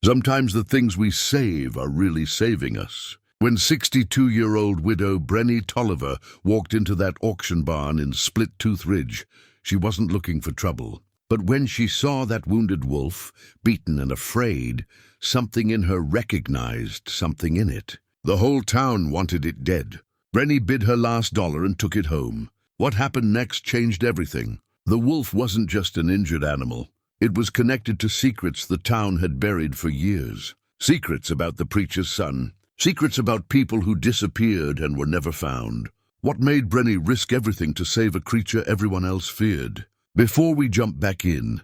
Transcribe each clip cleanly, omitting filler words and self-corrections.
Sometimes the things we save are really saving us. When 62-year-old widow Brenny Tolliver walked into that auction barn in Split-Tooth Ridge, she wasn't looking for trouble. But when she saw that wounded wolf, beaten and afraid, something in her recognized something in it. The whole town wanted it dead. Brenny bid her last dollar and took it home. What happened next changed everything. The wolf wasn't just an injured animal. It was connected to secrets the town had buried for years. Secrets about the preacher's son. Secrets about people who disappeared and were never found. What made Brenny risk everything to save a creature everyone else feared? Before we jump back in,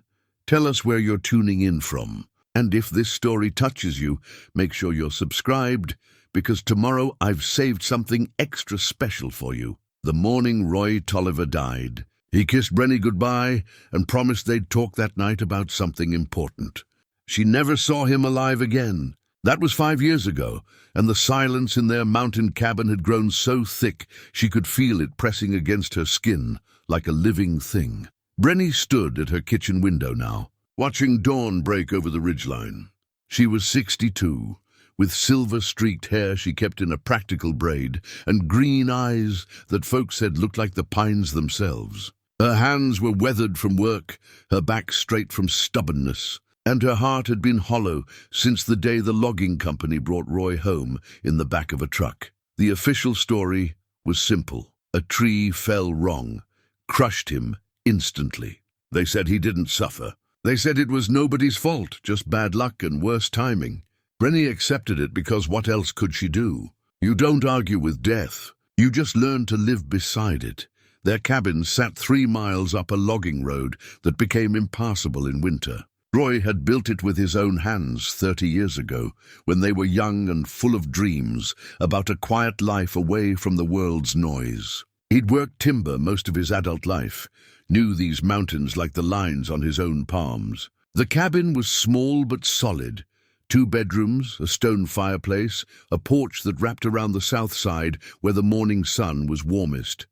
tell us where you're tuning in from. And if this story touches you, make sure you're subscribed, because tomorrow I've saved something extra special for you. The morning Roy Tolliver died, he kissed Brenny goodbye and promised they'd talk that night about something important. She never saw him alive again. That was 5 years ago, and the silence in their mountain cabin had grown so thick she could feel it pressing against her skin like a living thing. Brenny stood at her kitchen window now, watching dawn break over the ridgeline. She was 62, with silver-streaked hair she kept in a practical braid, and green eyes that folks said looked like the pines themselves. Her hands were weathered from work, her back straight from stubbornness, and her heart had been hollow since the day the logging company brought Roy home in the back of a truck. The official story was simple. A tree fell wrong, crushed him instantly. They said he didn't suffer. They said it was nobody's fault, just bad luck and worse timing. Brenny accepted it because what else could she do? You don't argue with death. You just learn to live beside it. Their cabin sat 3 miles up a logging road that became impassable in winter. Roy had built it with his own hands 30 years ago, when they were young and full of dreams about a quiet life away from the world's noise. He'd worked timber most of his adult life, knew these mountains like the lines on his own palms. The cabin was small but solid. 2 bedrooms, a stone fireplace, a porch that wrapped around the south side where the morning sun was warmest.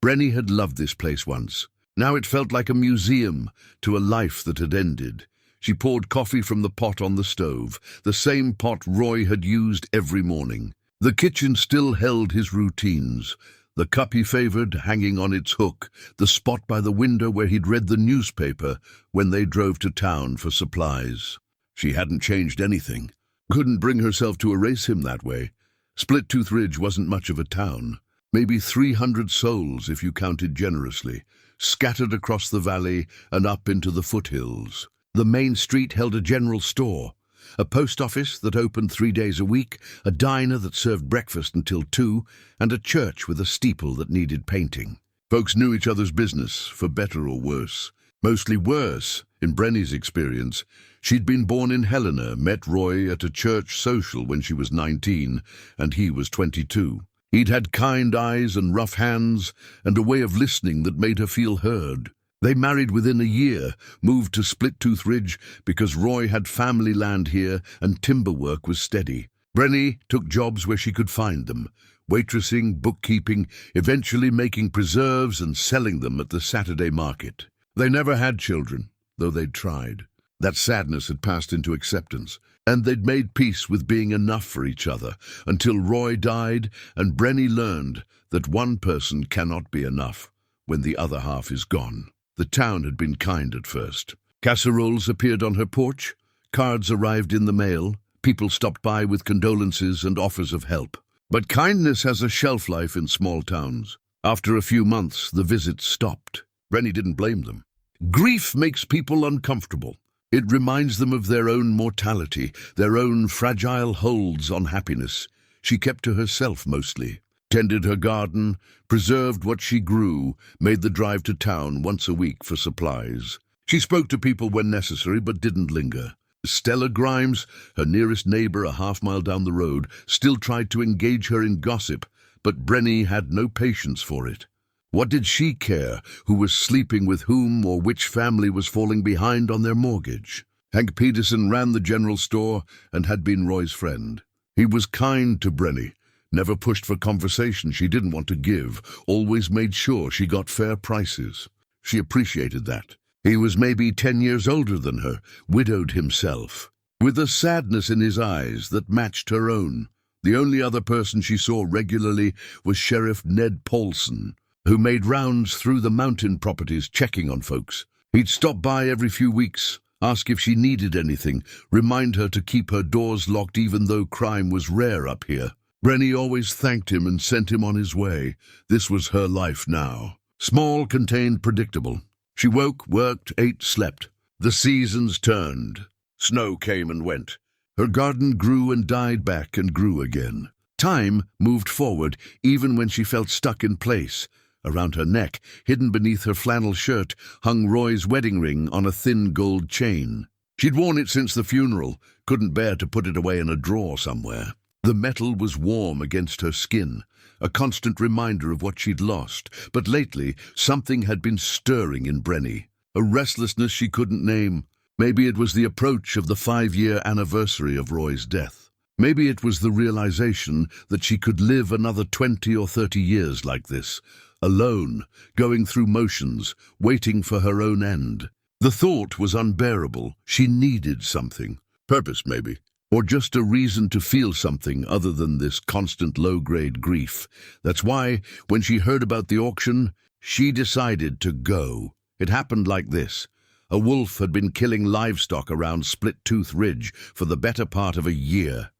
Brenny had loved this place once. Now it felt like a museum to a life that had ended. She poured coffee from the pot on the stove, the same pot Roy had used every morning. The kitchen still held his routines. The cup he favored hanging on its hook, the spot by the window where he'd read the newspaper when they drove to town for supplies. She hadn't changed anything. Couldn't bring herself to erase him that way. Split-Tooth Ridge wasn't much of a town. Maybe 300 souls if you counted generously, scattered across the valley and up into the foothills. The main street held a general store, a post office that opened 3 days a week, a diner that served breakfast until 2, and a church with a steeple that needed painting. Folks knew each other's business, for better or worse. Mostly worse, in Brenny's experience. She'd been born in Helena, met Roy at a church social when she was 19, and he was 22. He'd had kind eyes and rough hands, and a way of listening that made her feel heard. They married within a year, moved to Split-Tooth Ridge because Roy had family land here and timber work was steady. Brenny took jobs where she could find them, waitressing, bookkeeping, eventually making preserves and selling them at the Saturday market. They never had children, though they'd tried. That sadness had passed into acceptance, and they'd made peace with being enough for each other until Roy died and Brenny learned that one person cannot be enough when the other half is gone. The town had been kind at first. Casseroles appeared on her porch, cards arrived in the mail, people stopped by with condolences and offers of help. But kindness has a shelf life in small towns. After a few months, the visits stopped. Brenny didn't blame them. Grief makes people uncomfortable. It reminds them of their own mortality, their own fragile holds on happiness. She kept to herself mostly. Tended her garden, preserved what she grew, made the drive to town once a week for supplies. She spoke to people when necessary, but didn't linger. Stella Grimes, her nearest neighbor a half-mile down the road, still tried to engage her in gossip, but Brenny had no patience for it. What did she care who was sleeping with whom or which family was falling behind on their mortgage? Hank Peterson ran the general store and had been Roy's friend. He was kind to Brenny, never pushed for conversation she didn't want to give, always made sure she got fair prices. She appreciated that. He was maybe 10 years older than her, widowed himself. with a sadness in his eyes that matched her own. The only other person she saw regularly was Sheriff Ned Paulson, who made rounds through the mountain properties checking on folks. He'd stop by every few weeks, ask if she needed anything, remind her to keep her doors locked even though crime was rare up here. Brenny always thanked him and sent him on his way. This was her life now. Small, contained, predictable. She woke, worked, ate, slept. The seasons turned. Snow came and went. Her garden grew and died back and grew again. Time moved forward even when she felt stuck in place. Around her neck, hidden beneath her flannel shirt, hung Roy's wedding ring on a thin gold chain. She'd worn it since the funeral, couldn't bear to put it away in a drawer somewhere. The metal was warm against her skin, a constant reminder of what she'd lost. But lately, something had been stirring in Brenny, a restlessness she couldn't name. Maybe it was the approach of the 5-year anniversary of Roy's death. Maybe it was the realization that she could live another 20 or 30 years like this, alone, going through motions, waiting for her own end. The thought was unbearable. She needed something. Purpose, maybe. Or just a reason to feel something other than this constant low-grade grief. That's why, when she heard about the auction, she decided to go. It happened like this. A wolf had been killing livestock around Split Tooth Ridge for the better part of a year.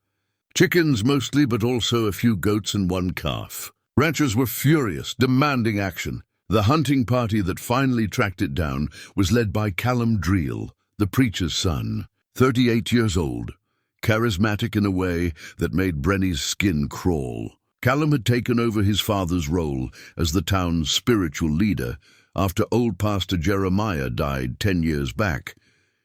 Chickens mostly, but also a few goats and one calf. Ranchers were furious, demanding action. The hunting party that finally tracked it down was led by Callum Dreel, the preacher's son, 38 years old. Charismatic in a way that made Brenny's skin crawl. Callum had taken over his father's role as the town's spiritual leader after old Pastor Jeremiah died 10 years back.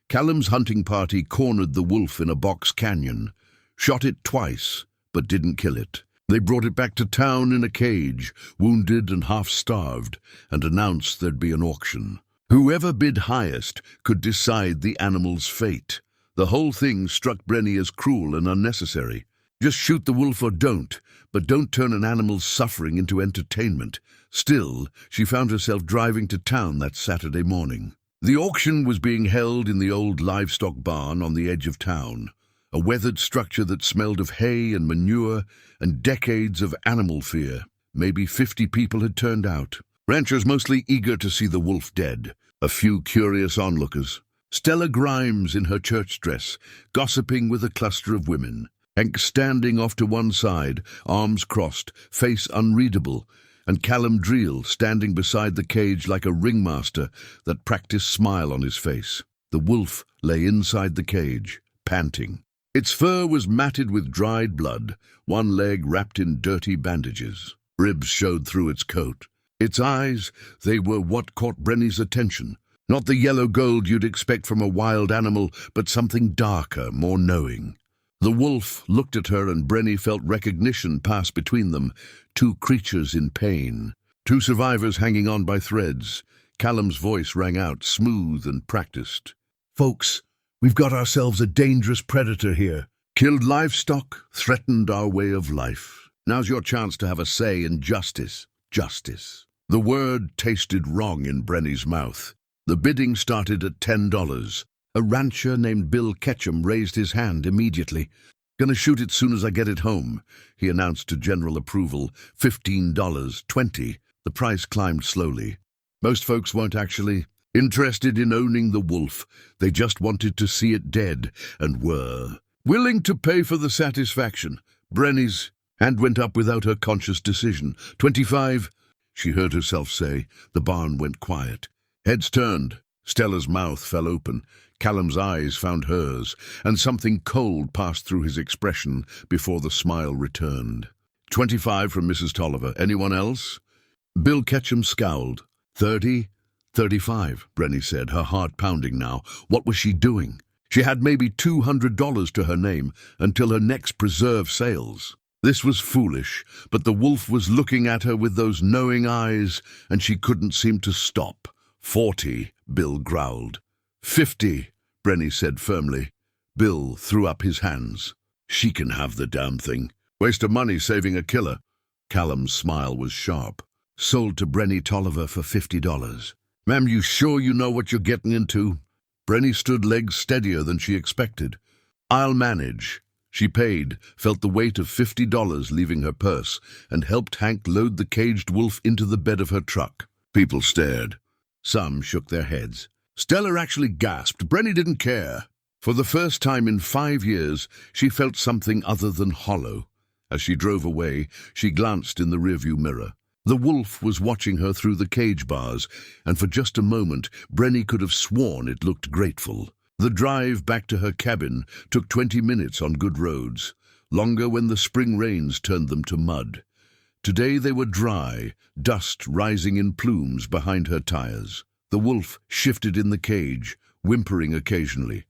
Callum's hunting party cornered the wolf in a box canyon, shot it twice, but didn't kill it. They brought it back to town in a cage, wounded and half-starved, and announced there'd be an auction. Whoever bid highest could decide the animal's fate. The whole thing struck Brenny as cruel and unnecessary. Just shoot the wolf or don't, but don't turn an animal's suffering into entertainment. Still, she found herself driving to town that Saturday morning. The auction was being held in the old livestock barn on the edge of town, a weathered structure that smelled of hay and manure and decades of animal fear. Maybe 50 people had turned out. Ranchers mostly eager to see the wolf dead, a few curious onlookers. Stella Grimes in her church dress, gossiping with a cluster of women. Hank standing off to one side, arms crossed, face unreadable, and Callum Dreel standing beside the cage like a ringmaster, that practiced smile on his face. The wolf lay inside the cage, panting. Its fur was matted with dried blood, one leg wrapped in dirty bandages. Ribs showed through its coat. Its eyes, they were what caught Brenny's attention. Not the yellow gold you'd expect from a wild animal, but something darker, more knowing. The wolf looked at her and Brenny felt recognition pass between them. Two creatures in pain. Two survivors hanging on by threads. Callum's voice rang out, smooth and practiced. "Folks, we've got ourselves a dangerous predator here. Killed livestock, threatened our way of life. Now's your chance to have a say in justice. Justice." The word tasted wrong in Brenny's mouth. The bidding started at $10. A rancher named Bill Ketchum raised his hand immediately. "Gonna shoot it soon as I get it home," he announced to general approval. $15, $20. The price climbed slowly. Most folks weren't actually interested in owning the wolf. They just wanted to see it dead, and were willing to pay for the satisfaction. Brenny's hand went up without her conscious decision. $25, she heard herself say. The barn went quiet. Heads turned. Stella's mouth fell open. Callum's eyes found hers, and something cold passed through his expression before the smile returned. $25 from Mrs. Tolliver. Anyone else? Bill Ketchum scowled. $30, $35, Brenny said, her heart pounding now. What was she doing? She had maybe $200 to her name until her next preserve sales. This was foolish, but the wolf was looking at her with those knowing eyes, and she couldn't seem to stop. $40, Bill growled. $50, Brenny said firmly. Bill threw up his hands. She can have the damn thing. Waste of money saving a killer. Callum's smile was sharp. Sold to Brenny Tolliver for $50. Ma'am, you sure you know what you're getting into? Brenny stood legs steadier than she expected. "I'll manage." She paid, felt the weight of $50 leaving her purse, and helped Hank load the caged wolf into the bed of her truck. People stared. Some shook their heads. Stella actually gasped. Brenny didn't care. For the first time in 5 years, she felt something other than hollow. As she drove away, she glanced in the rearview mirror. The wolf was watching her through the cage bars, and for just a moment, Brenny could have sworn it looked grateful. The drive back to her cabin took 20 minutes on good roads, longer when the spring rains turned them to mud. Today they were dry, dust rising in plumes behind her tires. The wolf shifted in the cage, whimpering occasionally.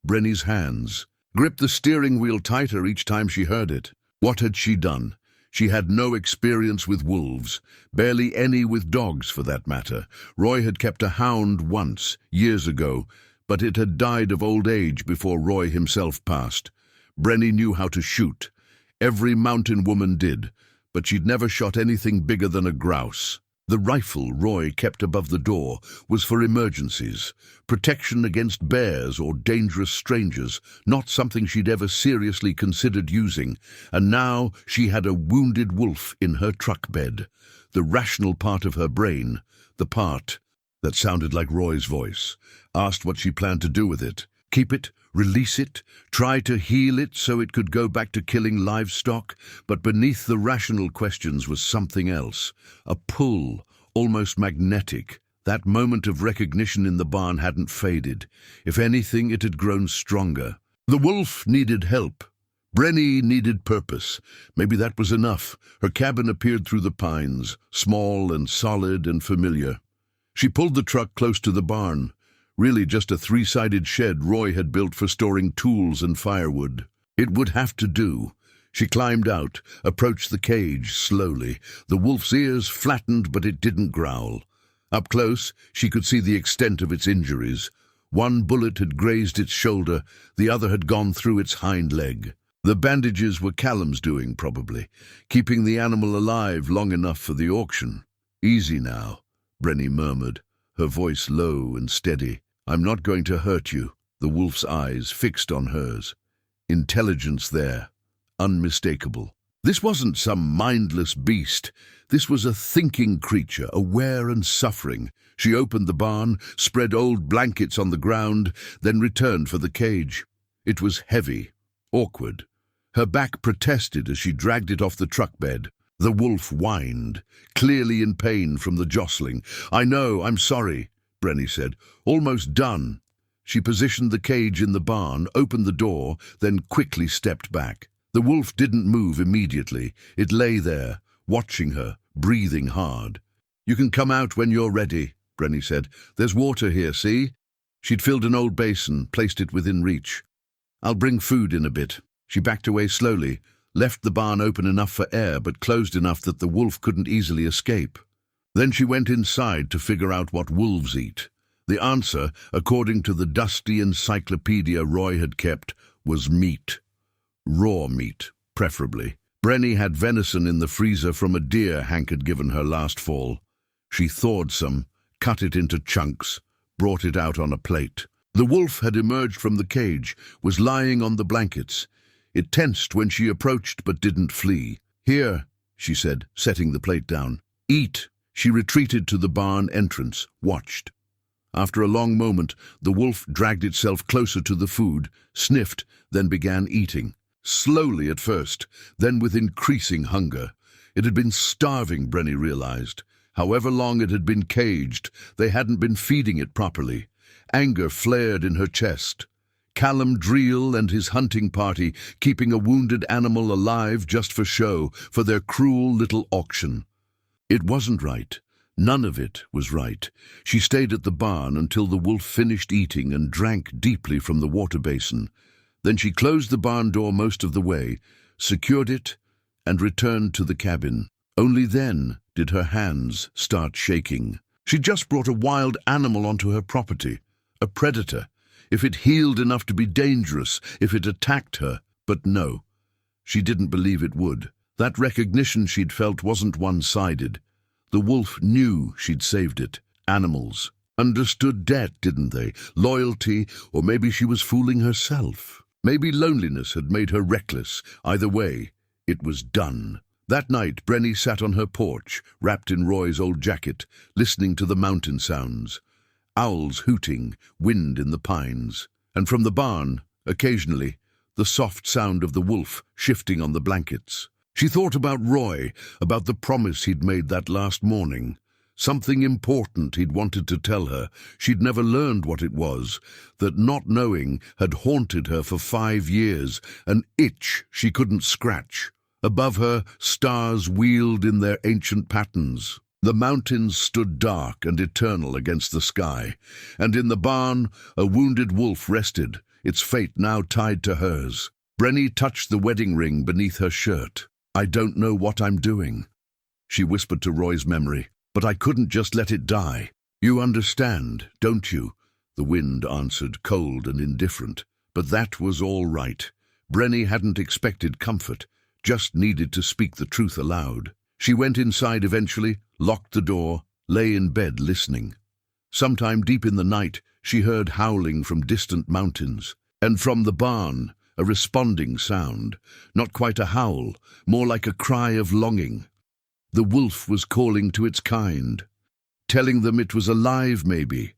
Brenny's hands gripped the steering wheel tighter each time she heard it. What had she done? She had no experience with wolves, barely any with dogs for that matter. Roy had kept a hound once, years ago, but it had died of old age before Roy himself passed. Brenny knew how to shoot. Every mountain woman did, but she'd never shot anything bigger than a grouse. The rifle Roy kept above the door was for emergencies, protection against bears or dangerous strangers, not something she'd ever seriously considered using, and now she had a wounded wolf in her truck bed. The rational part of her brain, the part that sounded like Roy's voice, asked what she planned to do with it. Keep it, release it, try to heal it so it could go back to killing livestock, but beneath the rational questions was something else, a pull, almost magnetic. That moment of recognition in the barn hadn't faded. If anything, it had grown stronger. The wolf needed help. Brenny needed purpose. Maybe that was enough. Her cabin appeared through the pines, small and solid and familiar. She pulled the truck close to the barn. Really just a 3-sided shed Roy had built for storing tools and firewood. It would have to do. She climbed out, approached the cage slowly. The wolf's ears flattened, but it didn't growl. Up close, she could see the extent of its injuries. One bullet had grazed its shoulder, the other had gone through its hind leg. The bandages were Callum's doing, probably, keeping the animal alive long enough for the auction. "Easy now," Brenny murmured, her voice low and steady. "I'm not going to hurt you." The wolf's eyes fixed on hers. Intelligence there, unmistakable. This wasn't some mindless beast. This was a thinking creature, aware and suffering. She opened the barn, spread old blankets on the ground, then returned for the cage. It was heavy, awkward. Her back protested as she dragged it off the truck bed. The wolf whined, clearly in pain from the jostling. "I know, I'm sorry," Brenny said. "Almost done." She positioned the cage in the barn, opened the door, then quickly stepped back. The wolf didn't move immediately. It lay there, watching her, breathing hard. "You can come out when you're ready," Brenny said. "There's water here, see?" She'd filled an old basin, placed it within reach. "I'll bring food in a bit." She backed away slowly, left the barn open enough for air but closed enough that the wolf couldn't easily escape. Then she went inside to figure out what wolves eat. The answer, according to the dusty encyclopedia Roy had kept, was meat. Raw meat, preferably. Brenny had venison in the freezer from a deer Hank had given her last fall. She thawed some, cut it into chunks, brought it out on a plate. The wolf had emerged from the cage, was lying on the blankets. It tensed when she approached but didn't flee. "Here," she said, setting the plate down. "Eat." She retreated to the barn entrance, watched. After a long moment, the wolf dragged itself closer to the food, sniffed, then began eating. Slowly at first, then with increasing hunger. It had been starving, Brenny realized. However long it had been caged, they hadn't been feeding it properly. Anger flared in her chest. Callum Dreel and his hunting party keeping a wounded animal alive just for show, for their cruel little auction. It wasn't right. None of it was right. She stayed at the barn until the wolf finished eating and drank deeply from the water basin. Then she closed the barn door most of the way, secured it, and returned to the cabin. Only then did her hands start shaking. She'd just brought a wild animal onto her property, a predator. If it healed enough to be dangerous, if it attacked her. But no, she didn't believe it would. That recognition she'd felt wasn't one-sided. The wolf knew she'd saved it. Animals understood debt, didn't they? Loyalty, or maybe she was fooling herself. Maybe loneliness had made her reckless. Either way, it was done. That night, Brenny sat on her porch, wrapped in Roy's old jacket, listening to the mountain sounds. Owls hooting, wind in the pines. And from the barn, occasionally, the soft sound of the wolf shifting on the blankets. She thought about Roy, about the promise he'd made that last morning. Something important he'd wanted to tell her. She'd never learned what it was. That not knowing had haunted her for 5 years, an itch she couldn't scratch. Above her, stars wheeled in their ancient patterns. The mountains stood dark and eternal against the sky, and in the barn, a wounded wolf rested, its fate now tied to hers. Brenny touched the wedding ring beneath her shirt. "I don't know what I'm doing," she whispered to Roy's memory. "But I couldn't just let it die. You understand, don't you?" The wind answered, cold and indifferent. But that was all right. Brenny hadn't expected comfort, just needed to speak the truth aloud. She went inside eventually, locked the door, lay in bed listening. Sometime deep in the night, she heard howling from distant mountains, and from the barn, a responding sound, not quite a howl, more like a cry of longing. The wolf was calling to its kind, telling them it was alive maybe,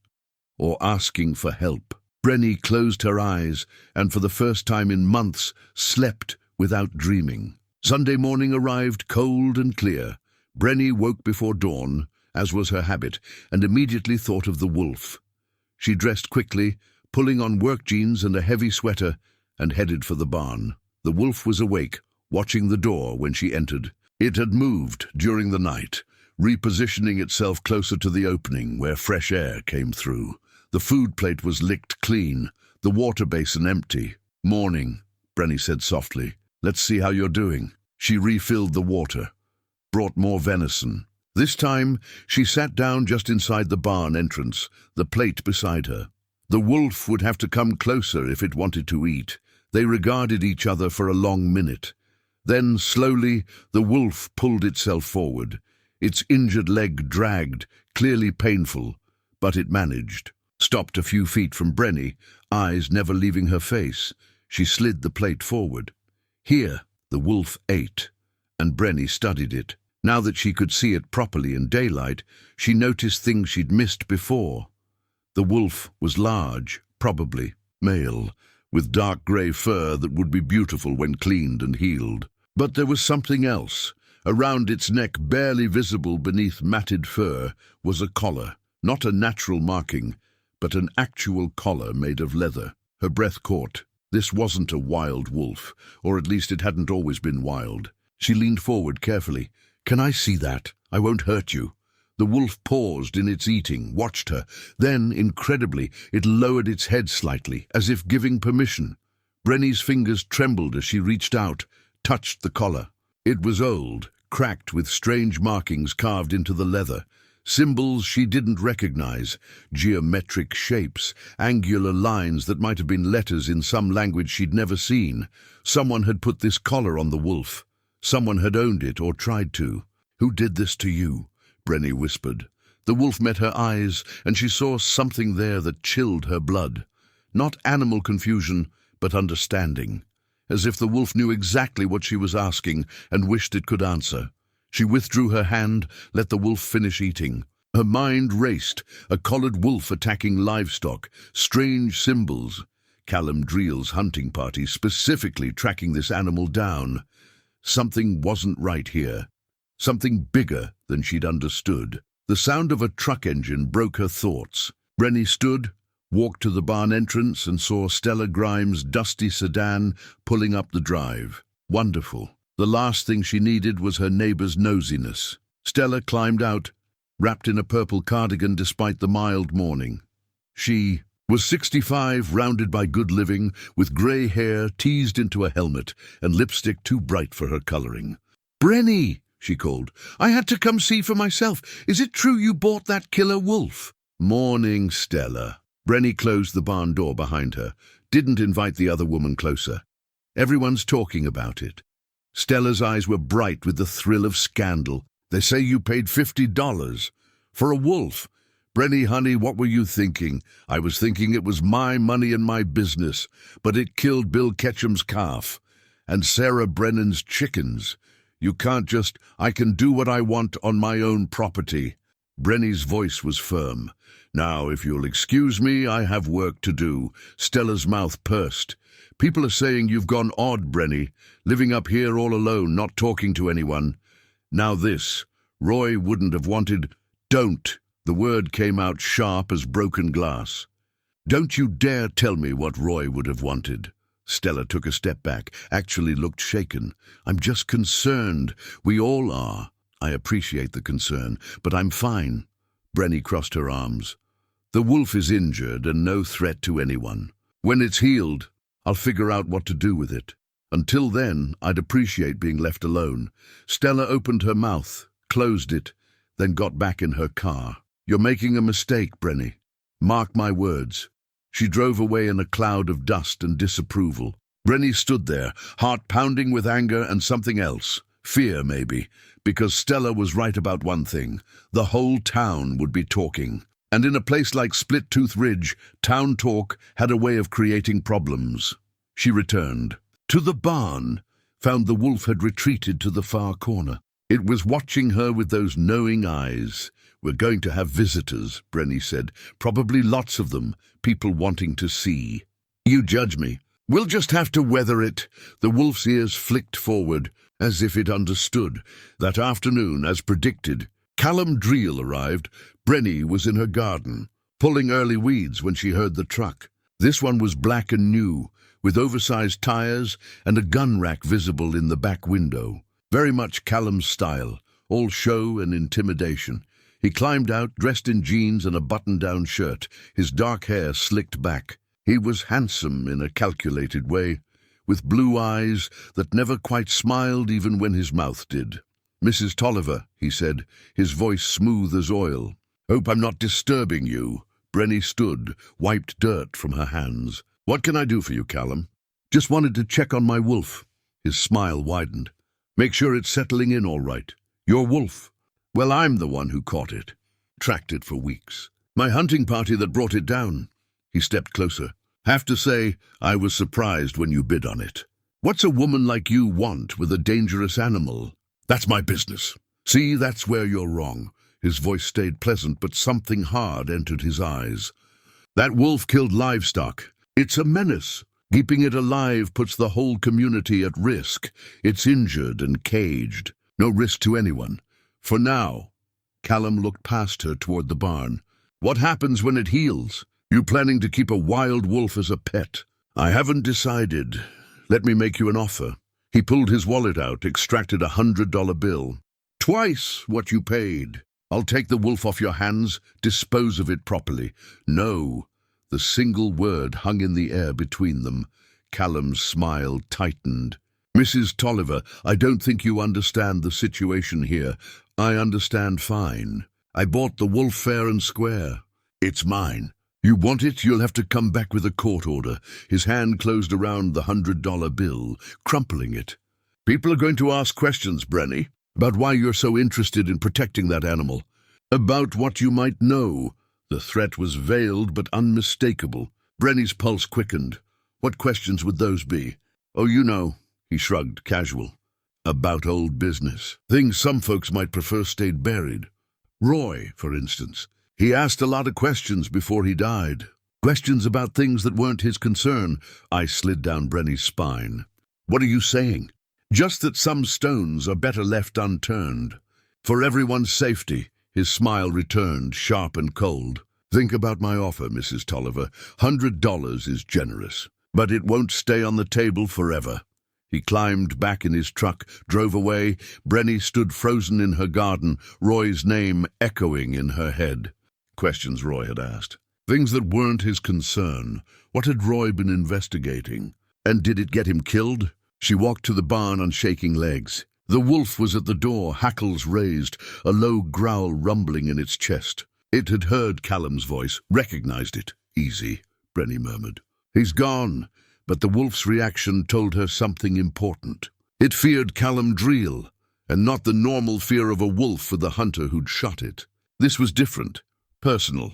or asking for help. Brenny closed her eyes and for the first time in months slept without dreaming. Sunday morning arrived cold and clear. Brenny woke before dawn, as was her habit, and immediately thought of the wolf. She dressed quickly, pulling on work jeans and a heavy sweater, and headed for the barn. The wolf was awake, watching the door when she entered. It had moved during the night, repositioning itself closer to the opening where fresh air came through. The food plate was licked clean, the water basin empty. "Morning," Brenny said softly. "Let's see how you're doing." She refilled the water, brought more venison. This time, she sat down just inside the barn entrance, the plate beside her. The wolf would have to come closer if it wanted to eat. They regarded each other for a long minute. Then, slowly, the wolf pulled itself forward. Its injured leg dragged, clearly painful, but it managed. Stopped a few feet from Brenny, eyes never leaving her face. She slid the plate forward. Here, the wolf ate, and Brenny studied it. Now that she could see it properly in daylight, she noticed things she'd missed before. The wolf was large, probably male, with dark grey fur that would be beautiful when cleaned and healed. But there was something else. Around its neck, barely visible beneath matted fur, was a collar. Not a natural marking, but an actual collar made of leather. Her breath caught. This wasn't a wild wolf, or at least it hadn't always been wild. She leaned forward carefully. "Can I see that? I won't hurt you." The wolf paused in its eating, watched her. Then, incredibly, it lowered its head slightly, as if giving permission. Brenny's fingers trembled as she reached out, touched the collar. It was old, cracked with strange markings carved into the leather. Symbols she didn't recognize, geometric shapes, angular lines that might have been letters in some language she'd never seen. Someone had put this collar on the wolf. Someone had owned it or tried to. "Who did this to you?" Brenny whispered. The wolf met her eyes, and she saw something there that chilled her blood. Not animal confusion, but understanding. As if the wolf knew exactly what she was asking and wished it could answer. She withdrew her hand, let the wolf finish eating. Her mind raced, a collared wolf attacking livestock, strange symbols. Callum Dreel's hunting party specifically tracking this animal down. Something wasn't right here. Something bigger than she'd understood. The sound of a truck engine broke her thoughts. Brenny stood, walked to the barn entrance and saw Stella Grimes' dusty sedan pulling up the drive. Wonderful. The last thing she needed was her neighbor's nosiness. Stella climbed out, wrapped in a purple cardigan despite the mild morning. She was 65, rounded by good living, with grey hair teased into a helmet and lipstick too bright for her coloring. "Brenny!" she called. "I had to come see for myself. Is it true you bought that killer wolf?" "Morning, Stella." Brenny closed the barn door behind her, didn't invite the other woman closer. "Everyone's talking about it." Stella's eyes were bright with the thrill of scandal. "They say you paid $50 for a wolf." Brenny, honey, what were you thinking? I was thinking it was my money and my business, but it killed Bill Ketchum's calf and Sarah Brennan's chickens. You can't just, I can do what I want on my own property. Brenny's voice was firm. Now, if you'll excuse me, I have work to do. Stella's mouth pursed. People are saying you've gone odd, Brenny, living up here all alone, not talking to anyone. Now this, Roy wouldn't have wanted. Don't. The word came out sharp as broken glass. Don't you dare tell me what Roy would have wanted. Stella took a step back, actually looked shaken. I'm just concerned. We all are. I appreciate the concern, but I'm fine. Brenny crossed her arms. The wolf is injured and no threat to anyone. When it's healed, I'll figure out what to do with it. Until then, I'd appreciate being left alone. Stella opened her mouth, closed it, then got back in her car. You're making a mistake, Brenny. Mark my words. She drove away in a cloud of dust and disapproval. Brenny stood there, heart pounding with anger and something else. Fear, maybe, because Stella was right about one thing. The whole town would be talking. And in a place like Split-Tooth Ridge, town talk had a way of creating problems. She returned. To the barn, found the wolf had retreated to the far corner. It was watching her with those knowing eyes. We're going to have visitors, Brenny said. Probably lots of them, people wanting to see. You judge me. We'll just have to weather it. The wolf's ears flicked forward, as if it understood. That afternoon, as predicted, Callum Dreel arrived. Brenny was in her garden, pulling early weeds when she heard the truck. This one was black and new, with oversized tires and a gun rack visible in the back window. Very much Callum's style, all show and intimidation. He climbed out, dressed in jeans and a button-down shirt, his dark hair slicked back. He was handsome in a calculated way, with blue eyes that never quite smiled even when his mouth did. Mrs. Tolliver, he said, his voice smooth as oil. Hope I'm not disturbing you. Brenny stood, wiped dirt from her hands. What can I do for you, Callum? Just wanted to check on my wolf. His smile widened. Make sure it's settling in all right. Your wolf. Well, I'm the one who caught it. Tracked it for weeks. My hunting party that brought it down. He stepped closer. Have to say, I was surprised when you bid on it. What's a woman like you want with a dangerous animal? That's my business. See, that's where you're wrong. His voice stayed pleasant, but something hard entered his eyes. That wolf killed livestock. It's a menace. Keeping it alive puts the whole community at risk. It's injured and caged. No risk to anyone. For now. Callum looked past her toward the barn. What happens when it heals? You planning to keep a wild wolf as a pet? I haven't decided. Let me make you an offer. He pulled his wallet out, extracted $100 bill. Twice what you paid. I'll take the wolf off your hands, dispose of it properly. No. The single word hung in the air between them. Callum's smile tightened. Mrs. Tolliver, I don't think you understand the situation here. I understand fine. I bought the wolf fair and square. It's mine. You want it, you'll have to come back with a court order. His hand closed around the $100 bill, crumpling it. People are going to ask questions, Brenny, about why you're so interested in protecting that animal. About what you might know. The threat was veiled but unmistakable. Brenny's pulse quickened. What questions would those be? Oh, you know, he shrugged, casual. About old business. Things some folks might prefer stayed buried. Roy, for instance. He asked a lot of questions before he died. Questions about things that weren't his concern. I slid down Brenny's spine. What are you saying? Just that some stones are better left unturned. For everyone's safety. His smile returned, sharp and cold. Think about my offer, Mrs. Tolliver. $100 is generous. But it won't stay on the table forever. He climbed back in his truck, drove away. Brenny stood frozen in her garden, Roy's name echoing in her head. Questions Roy had asked. Things that weren't his concern. What had Roy been investigating? And did it get him killed? She walked to the barn on shaking legs. The wolf was at the door, hackles raised, a low growl rumbling in its chest. It had heard Callum's voice, recognized it. Easy, Brenny murmured. He's gone. But the wolf's reaction told her something important. It feared Callum Dreel, and not the normal fear of a wolf for the hunter who'd shot it. This was different, Personal.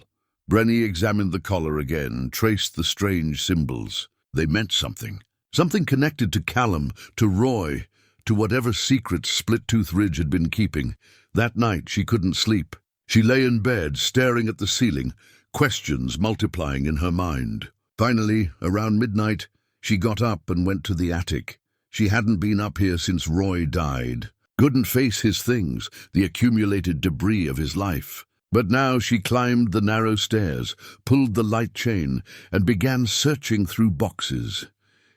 Brenny examined the collar again, traced the strange symbols. They meant something. Something connected to Callum, to Roy, to whatever secret Split-Tooth Ridge had been keeping. That night she couldn't sleep. She lay in bed, staring at the ceiling, questions multiplying in her mind. Finally, around midnight, she got up and went to the attic. She hadn't been up here since Roy died. Couldn't face his things, the accumulated debris of his life. But now she climbed the narrow stairs, pulled the light chain, and began searching through boxes.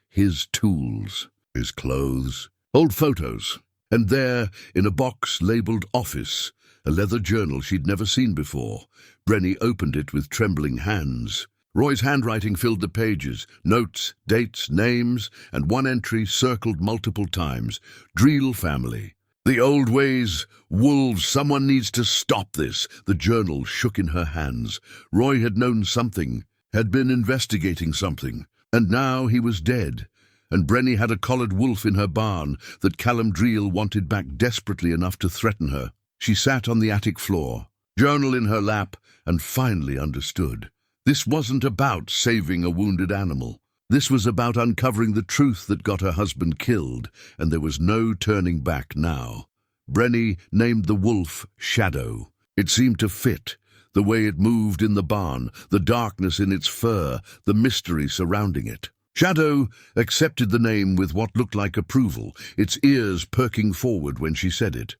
His tools, his clothes, old photos. And there, in a box labeled Office, a leather journal she'd never seen before. Brenny opened it with trembling hands. Roy's handwriting filled the pages, notes, dates, names, and one entry circled multiple times. Dreel family. The old ways, wolves, someone needs to stop this. The journal shook in her hands. Roy had known something, had been investigating something, and now he was dead. And Brenny had a collared wolf in her barn that Callum Dreel wanted back desperately enough to threaten her. She sat on the attic floor, journal in her lap, and finally understood. This wasn't about saving a wounded animal. This was about uncovering the truth that got her husband killed, and there was no turning back now. Brenny named the wolf Shadow. It seemed to fit, the way it moved in the barn, the darkness in its fur, the mystery surrounding it. Shadow accepted the name with what looked like approval, its ears perking forward when she said it.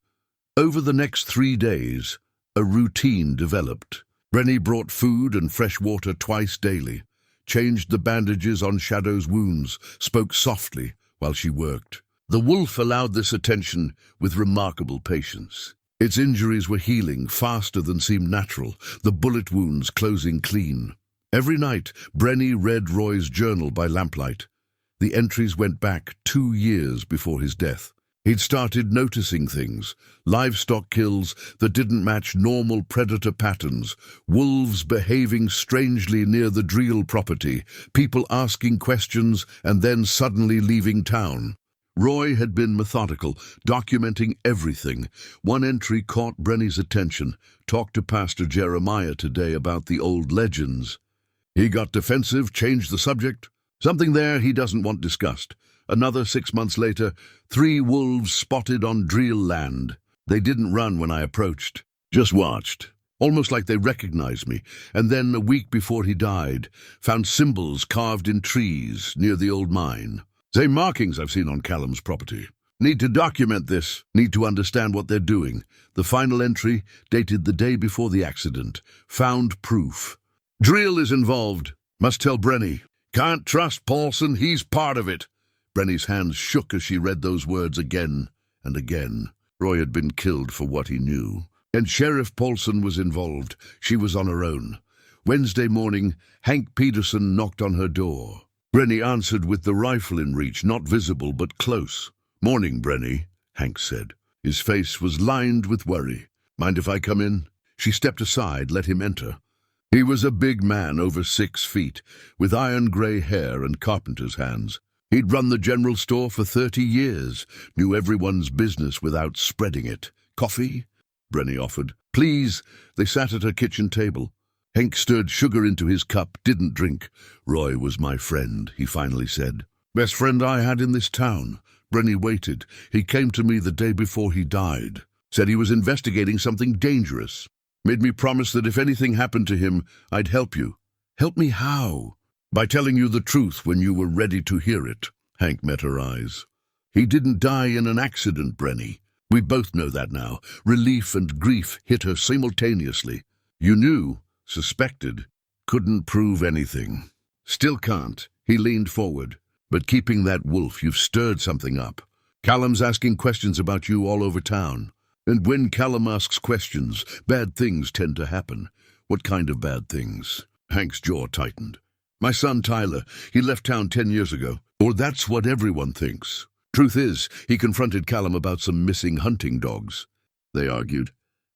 Over the next 3 days, a routine developed. Brenny brought food and fresh water twice daily, changed the bandages on Shadow's wounds, spoke softly while she worked. The wolf allowed this attention with remarkable patience. Its injuries were healing faster than seemed natural, the bullet wounds closing clean. Every night, Brenny read Roy's journal by lamplight. The entries went back 2 years before his death. He'd started noticing things, livestock kills that didn't match normal predator patterns, wolves behaving strangely near the Dreel property, people asking questions and then suddenly leaving town. Roy had been methodical, documenting everything. One entry caught Brenny's attention. Talked to Pastor Jeremiah today about the old legends. He got defensive, changed the subject. Something there he doesn't want discussed. Another 6 months later, 3 wolves spotted on Dreel land. They didn't run when I approached, just watched, almost like they recognized me. And then, a week before he died, found symbols carved in trees near the old mine. Same markings I've seen on Callum's property. Need to document this, need to understand what they're doing. The final entry, dated the day before the accident, found proof. Dreel is involved. Must tell Brenny. Can't trust Paulson, he's part of it. Brenny's hands shook as she read those words again and again. Roy had been killed for what he knew. And Sheriff Paulson was involved. She was on her own. Wednesday morning, Hank Peterson knocked on her door. Brenny answered with the rifle in reach, not visible but close. "Morning, Brenny," Hank said. His face was lined with worry. "Mind if I come in?" She stepped aside, let him enter. He was a big man, over 6 feet, with iron-gray hair and carpenter's hands. He'd run the general store for 30 years, knew everyone's business without spreading it. "Coffee?" Brenny offered. "Please." They sat at her kitchen table. Hank stirred sugar into his cup, didn't drink. "Roy was my friend," he finally said. "Best friend I had in this town." Brenny waited. "He came to me the day before he died. Said he was investigating something dangerous. Made me promise that if anything happened to him, I'd help you." "Help me how?" "By telling you the truth when you were ready to hear it." Hank met her eyes. "He didn't die in an accident, Brenny. We both know that now." Relief and grief hit her simultaneously. "You knew, suspected, couldn't prove anything." "Still can't." He leaned forward. "But keeping that wolf, you've stirred something up. Callum's asking questions about you all over town. And when Callum asks questions, bad things tend to happen." "What kind of bad things?" Hank's jaw tightened. "My son Tyler, he left town 10 years ago. Or that's what everyone thinks. Truth is, he confronted Callum about some missing hunting dogs." They argued.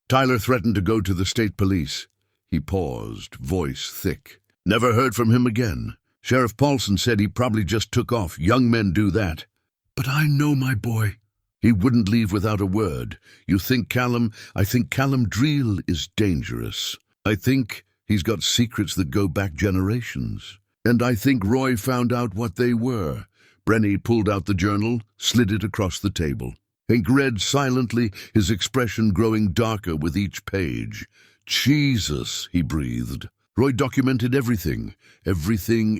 "Tyler threatened to go to the state police." He paused, voice thick. "Never heard from him again. Sheriff Paulson said he probably just took off. Young men do that." "But I know my boy." "He wouldn't leave without a word. You think Callum? I think Callum Dreel is dangerous." I think he's got secrets that go back generations. And I think Roy found out what they were. Brenny pulled out the journal, slid it across the table. Hank read silently, his expression growing darker with each page. Jesus, he breathed. Roy documented everything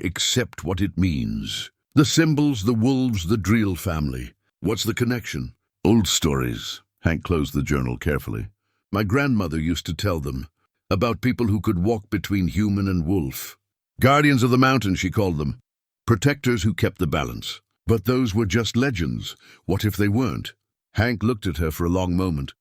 except what it means. The symbols, the wolves, the Drill family. What's the connection? Old stories. Hank closed the journal carefully. My grandmother used to tell them about people who could walk between human and wolf. Guardians of the mountain, she called them. Protectors who kept the balance. But those were just legends. What if they weren't? Hank looked at her for a long moment.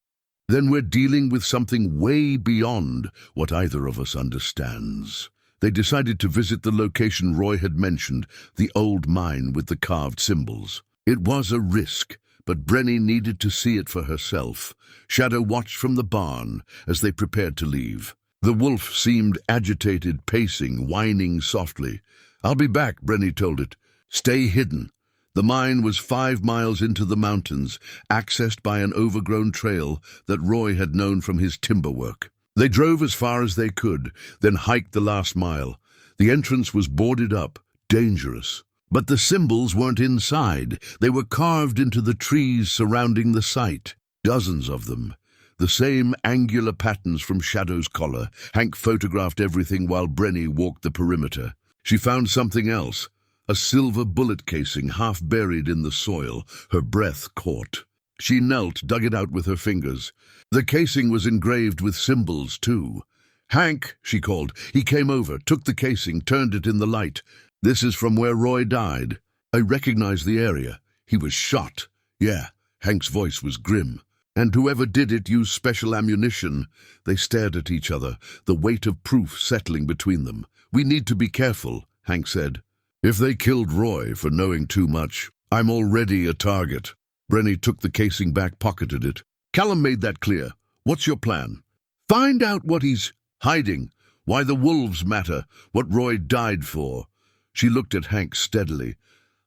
Then we're dealing with something way beyond what either of us understands. They decided to visit the location Roy had mentioned, the old mine with the carved symbols. It was a risk, but Brenny needed to see it for herself. Shadow watched from the barn as they prepared to leave. The wolf seemed agitated, pacing, whining softly. I'll be back, Brenny told it. Stay hidden. The mine was 5 miles into the mountains, accessed by an overgrown trail that Roy had known from his timber work. They drove as far as they could, then hiked the last mile. The entrance was boarded up, dangerous. But the symbols weren't inside. They were carved into the trees surrounding the site. Dozens of them. The same angular patterns from Shadow's collar. Hank photographed everything while Brenny walked the perimeter. She found something else. A silver bullet casing half buried in the soil. Her breath caught. She knelt, dug it out with her fingers. The casing was engraved with symbols, too. Hank, she called. He came over, took the casing, turned it in the light. This is from where Roy died. I recognize the area. He was shot. Yeah, Hank's voice was grim. And whoever did it used special ammunition. They stared at each other, the weight of proof settling between them. We need to be careful, Hank said. If they killed Roy for knowing too much, I'm already a target. Brenny took the casing back, pocketed it. Callum made that clear. What's your plan? Find out what he's hiding, why the wolves matter, what Roy died for. She looked at Hank steadily.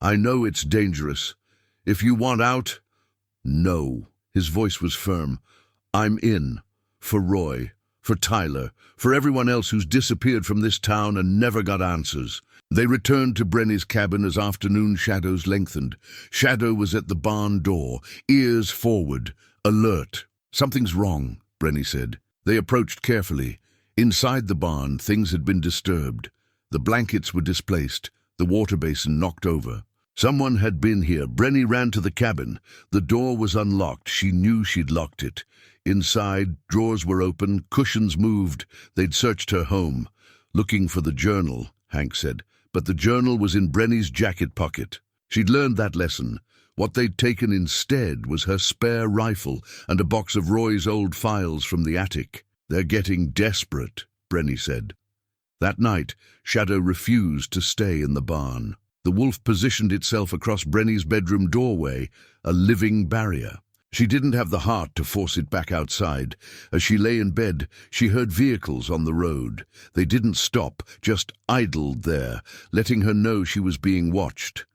I know it's dangerous. If you want out, no. His voice was firm. I'm in. For Roy, for Tyler, for everyone else who's disappeared from this town and never got answers. They returned to Brenny's cabin as afternoon shadows lengthened. Shadow was at the barn door, ears forward, alert. Something's wrong, Brenny said. They approached carefully. Inside the barn, things had been disturbed. The blankets were displaced, the water basin knocked over. Someone had been here. Brenny ran to the cabin. The door was unlocked. She knew she'd locked it. Inside, drawers were open, cushions moved. They'd searched her home. Looking for the journal, Hank said. But the journal was in Brenny's jacket pocket. She'd learned that lesson. What they'd taken instead was her spare rifle and a box of Roy's old files from the attic. They're getting desperate, Brenny said. That night, Shadow refused to stay in the barn. The wolf positioned itself across Brenny's bedroom doorway, a living barrier. She didn't have the heart to force it back outside. As she lay in bed, she heard vehicles on the road. They didn't stop, just idled there, letting her know she was being watched.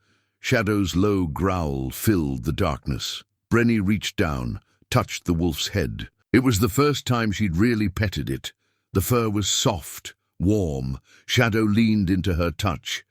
Shadow's low growl filled the darkness. Brenny reached down, touched the wolf's head. It was the first time she'd really petted it. The fur was soft, warm. Shadow leaned into her touch.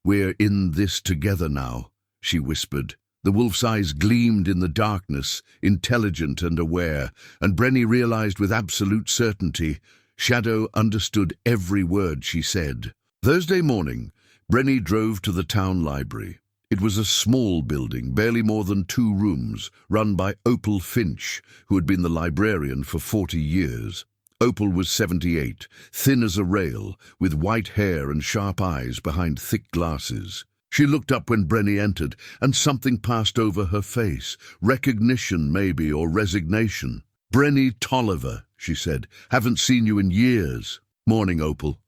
We're in this together now, she whispered. The wolf's eyes gleamed in the darkness, intelligent and aware, and Brenny realized with absolute certainty Shadow understood every word she said. Thursday morning, Brenny drove to the town library. It was a small building, barely more than 2 rooms, run by Opal Finch, who had been the librarian for 40 years. Opal was 78, thin as a rail, with white hair and sharp eyes behind thick glasses. She looked up when Brenny entered, and something passed over her face. Recognition, maybe, or resignation. Brenny Tolliver, she said. Haven't seen you in years. Morning, Opal.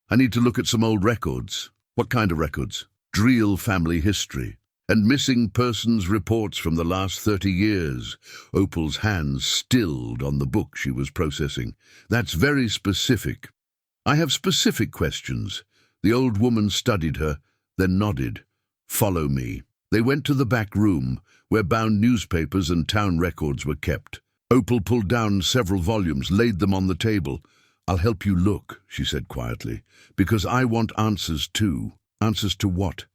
I need to look at some old records. What kind of records? Drill family history. And missing persons reports from the last 30 years. Opal's hands stilled on the book she was processing. That's very specific. I have specific questions. The old woman studied her, then nodded. Follow me. They went to the back room, where bound newspapers and town records were kept. Opal pulled down several volumes, laid them on the table. "I'll help you look," she said quietly, "because I want answers too." Answers to what?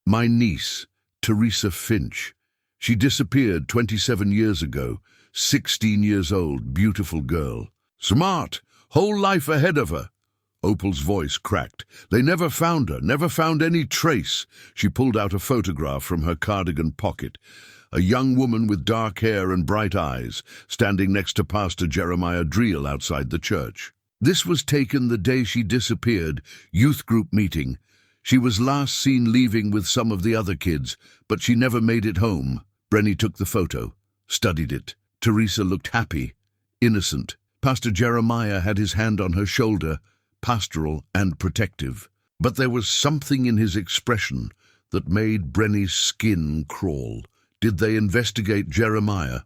My niece, Teresa Finch. She disappeared 27 years ago, 16 years old, beautiful girl. Smart, whole life ahead of her. Opal's voice cracked. They never found her, never found any trace. She pulled out a photograph from her cardigan pocket. A young woman with dark hair and bright eyes, standing next to Pastor Jeremiah Dreel outside the church. This was taken the day she disappeared, youth group meeting. She was last seen leaving with some of the other kids, but she never made it home. Brenny took the photo, studied it. Teresa looked happy, innocent. Pastor Jeremiah had his hand on her shoulder, pastoral and protective. But there was something in his expression that made Brenny's skin crawl. Did they investigate Jeremiah?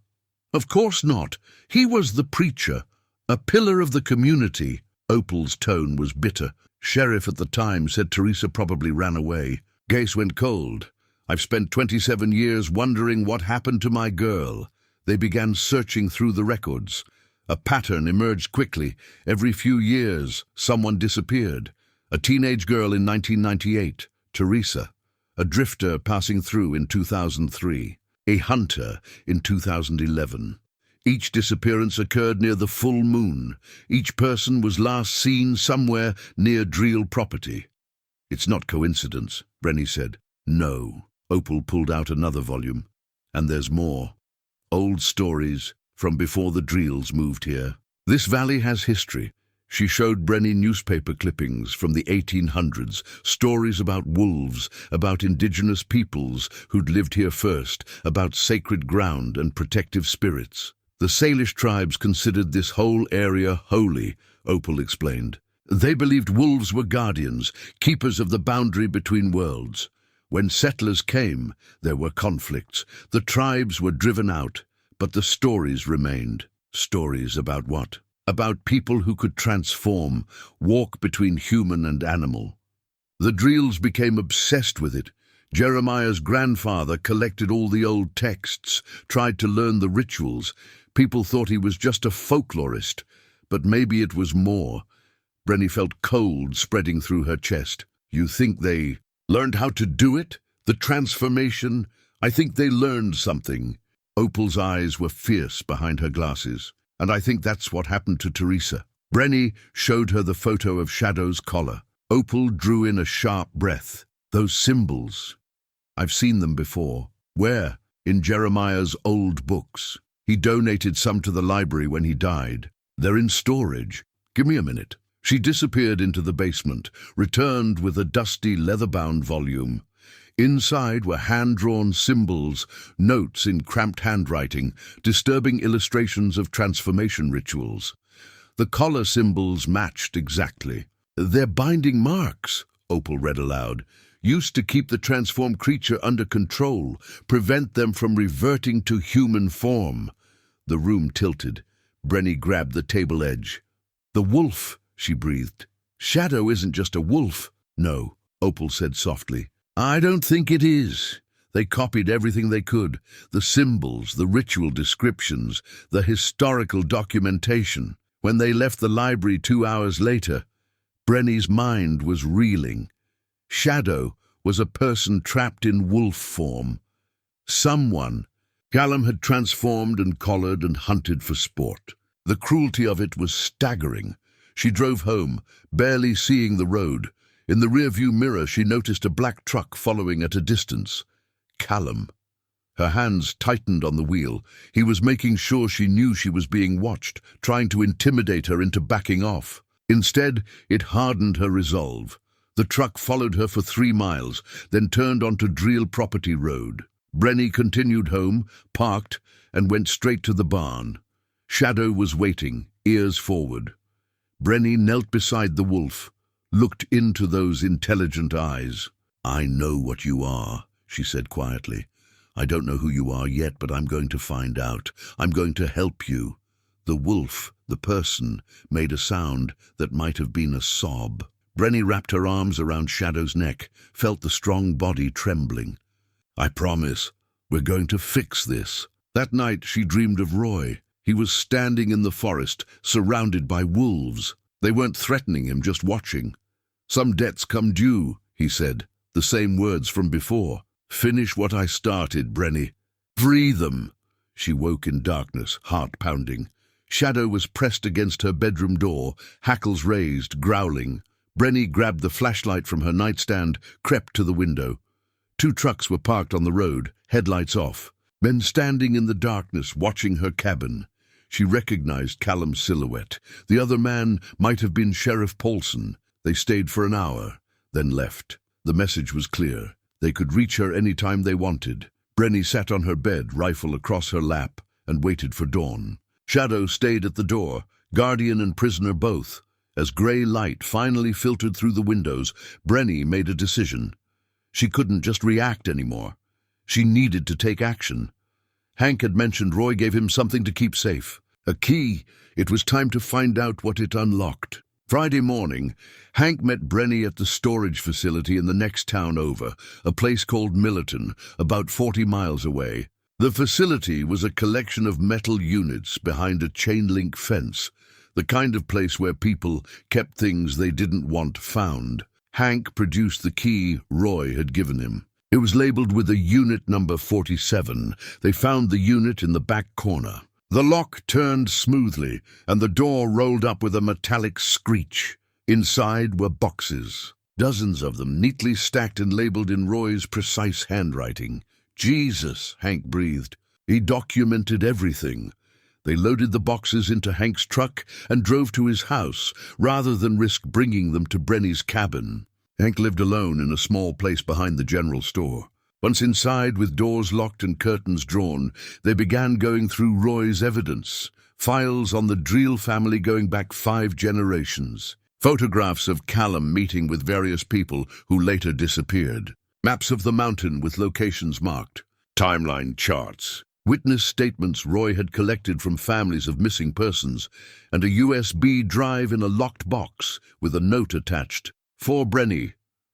Of course not. He was the preacher, a pillar of the community. Opal's tone was bitter. Sheriff at the time said Teresa probably ran away. Gase went cold. I've spent 27 years wondering what happened to my girl. They began searching through the records. A pattern emerged quickly. Every few years, someone disappeared. A teenage girl in 1998, Teresa. A drifter passing through in 2003. A hunter in 2011. Each disappearance occurred near the full moon. Each person was last seen somewhere near Dreel property. It's not coincidence, Brenny said. No. Opal pulled out another volume. And there's more. Old stories from before the Dreels moved here. This valley has history. She showed Brenny newspaper clippings from the 1800s, stories about wolves, about indigenous peoples who'd lived here first, about sacred ground and protective spirits. The Salish tribes considered this whole area holy, Opal explained. They believed wolves were guardians, keepers of the boundary between worlds. When settlers came, there were conflicts. The tribes were driven out, but the stories remained. Stories about what? About people who could transform, walk between human and animal. The Dreels became obsessed with it. Jeremiah's grandfather collected all the old texts, tried to learn the rituals. People thought he was just a folklorist, but maybe it was more. Brenny felt cold spreading through her chest. You think they learned how to do it? The transformation? I think they learned something. Opal's eyes were fierce behind her glasses. And I think that's what happened to Teresa. Brenny showed her the photo of Shadow's collar. Opal drew in a sharp breath. Those symbols. I've seen them before. Where? In Jeremiah's old books. He donated some to the library when he died. They're in storage. Give me a minute. She disappeared into the basement, returned with a dusty leather-bound volume. Inside were hand-drawn symbols, notes in cramped handwriting, disturbing illustrations of transformation rituals. The collar symbols matched exactly. They're binding marks, Opal read aloud, used to keep the transformed creature under control, prevent them from reverting to human form. The room tilted. Brenny grabbed the table edge. The wolf, she breathed. Shadow isn't just a wolf. No, Opal said softly. I don't think it is. They copied everything they could. The symbols, the ritual descriptions, the historical documentation. When they left the library 2 hours later, Brenny's mind was reeling. Shadow was a person trapped in wolf form. Someone. Callum had transformed and collared and hunted for sport. The cruelty of it was staggering. She drove home, barely seeing the road. In the rearview mirror, she noticed a black truck following at a distance. Callum. Her hands tightened on the wheel. He was making sure she knew she was being watched, trying to intimidate her into backing off. Instead, it hardened her resolve. The truck followed her for 3 miles, then turned onto Dreel Property Road. Brenny continued home, parked, and went straight to the barn. Shadow was waiting, ears forward. Brenny knelt beside the wolf, looked into those intelligent eyes. I know what you are, she said quietly. I don't know who you are yet, but I'm going to find out. I'm going to help you. The wolf, the person, made a sound that might have been a sob. Brenny wrapped her arms around Shadow's neck, felt the strong body trembling. I promise, we're going to fix this. That night she dreamed of Roy. He was standing in the forest, surrounded by wolves. They weren't threatening him, just watching. "Some debts come due," he said, the same words from before. "Finish what I started, Brenny. Free them." She woke in darkness, heart pounding. Shadow was pressed against her bedroom door, hackles raised, growling. Brenny grabbed the flashlight from her nightstand, crept to the window. 2 trucks were parked on the road, headlights off. Men standing in the darkness, watching her cabin. She recognized Callum's silhouette. The other man might have been Sheriff Paulson. They stayed for an hour, then left. The message was clear. They could reach her any time they wanted. Brenny sat on her bed, rifle across her lap, and waited for dawn. Shadow stayed at the door, guardian and prisoner both. As grey light finally filtered through the windows, Brenny made a decision. She couldn't just react anymore. She needed to take action. Hank had mentioned Roy gave him something to keep safe. A key. It was time to find out what it unlocked. Friday morning, Hank met Brenny at the storage facility in the next town over, a place called Millerton, about 40 miles away. The facility was a collection of metal units behind a chain-link fence, the kind of place where people kept things they didn't want found. Hank produced the key Roy had given him. It was labeled with a unit number 47. They found the unit in the back corner. The lock turned smoothly, and the door rolled up with a metallic screech. Inside were boxes, dozens of them, neatly stacked and labeled in Roy's precise handwriting. "Jesus," Hank breathed. He documented everything. They loaded the boxes into Hank's truck and drove to his house, rather than risk bringing them to Brenny's cabin. Hank lived alone in a small place behind the general store. Once inside, with doors locked and curtains drawn, they began going through Roy's evidence. Files on the Dreel family going back 5 generations. Photographs of Callum meeting with various people who later disappeared. Maps of the mountain with locations marked. Timeline charts. Witness statements Roy had collected from families of missing persons, and a USB drive in a locked box with a note attached. "For Brenny,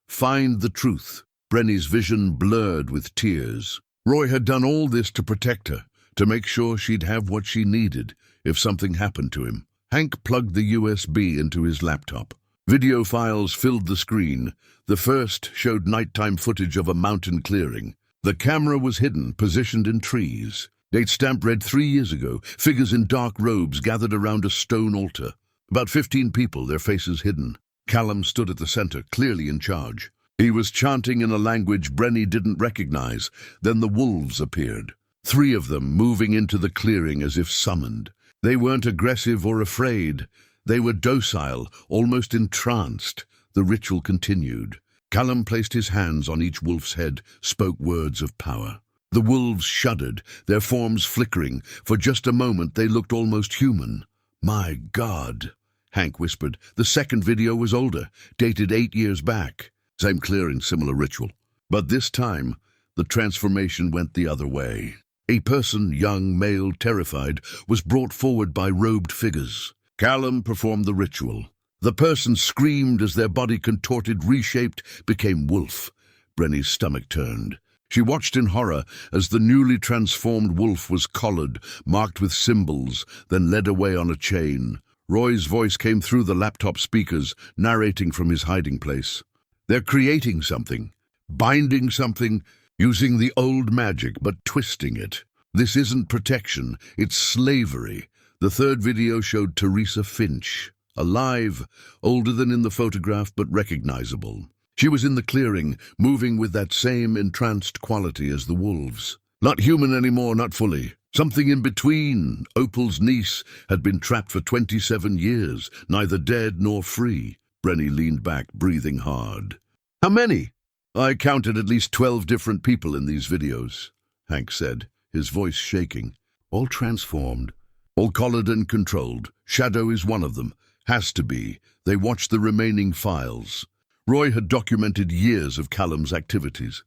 find the truth." Brenny's vision blurred with tears. Roy had done all this to protect her, to make sure she'd have what she needed if something happened to him. Hank plugged the USB into his laptop. Video files filled the screen. The first showed nighttime footage of a mountain clearing. The camera was hidden, positioned in trees. Date stamp read 3 years ago. Figures in dark robes gathered around a stone altar. About 15 people, their faces hidden. Callum stood at the center, clearly in charge. He was chanting in a language Brenny didn't recognize. Then the wolves appeared. 3 of them moving into the clearing as if summoned. They weren't aggressive or afraid. They were docile, almost entranced. The ritual continued. Callum placed his hands on each wolf's head, spoke words of power. The wolves shuddered, their forms flickering. For just a moment they looked almost human. "My God," Hank whispered. The second video was older, dated 8 years back. Same clearing, similar ritual. But this time, the transformation went the other way. A person, young, male, terrified, was brought forward by robed figures. Callum performed the ritual. The person screamed as their body contorted, reshaped, became wolf. Brenny's stomach turned. She watched in horror as the newly transformed wolf was collared, marked with symbols, then led away on a chain. Roy's voice came through the laptop speakers, narrating from his hiding place. "They're creating something, binding something, using the old magic, but twisting it. This isn't protection, it's slavery." The third video showed Teresa Finch, alive, older than in the photograph, but recognizable. She was in the clearing, moving with that same entranced quality as the wolves. Not human anymore, not fully. Something in between. Opal's niece had been trapped for 27 years, neither dead nor free. Brenny leaned back, breathing hard. "How many?" "I counted at least 12 different people in these videos," Hank said, his voice shaking. "All transformed, all collared and controlled. Shadow is one of them. Has to be." They watched the remaining files. Roy had documented years of Callum's activities.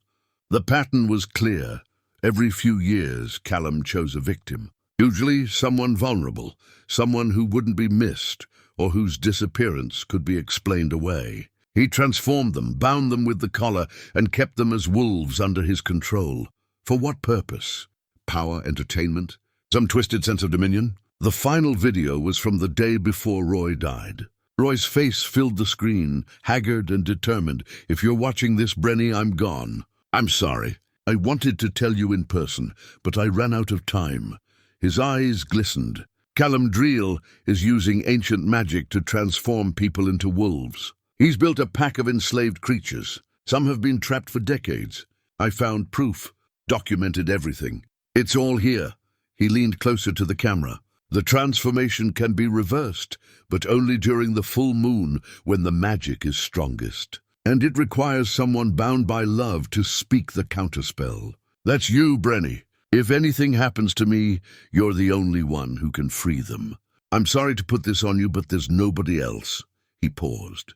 The pattern was clear. Every few years, Callum chose a victim. Usually someone vulnerable, someone who wouldn't be missed, or whose disappearance could be explained away. He transformed them, bound them with the collar, and kept them as wolves under his control. For what purpose? Power, entertainment? Some twisted sense of dominion? The final video was from the day before Roy died. Roy's face filled the screen, haggard and determined. "If you're watching this, Brenny, I'm gone. I'm sorry. I wanted to tell you in person, but I ran out of time." His eyes glistened. "Callum Dreel is using ancient magic to transform people into wolves. He's built a pack of enslaved creatures. Some have been trapped for decades. I found proof, documented everything. It's all here." He leaned closer to the camera. "The transformation can be reversed, but only during the full moon when the magic is strongest. And it requires someone bound by love to speak the counterspell. That's you, Brenny. If anything happens to me, you're the only one who can free them. I'm sorry to put this on you, but there's nobody else." He paused.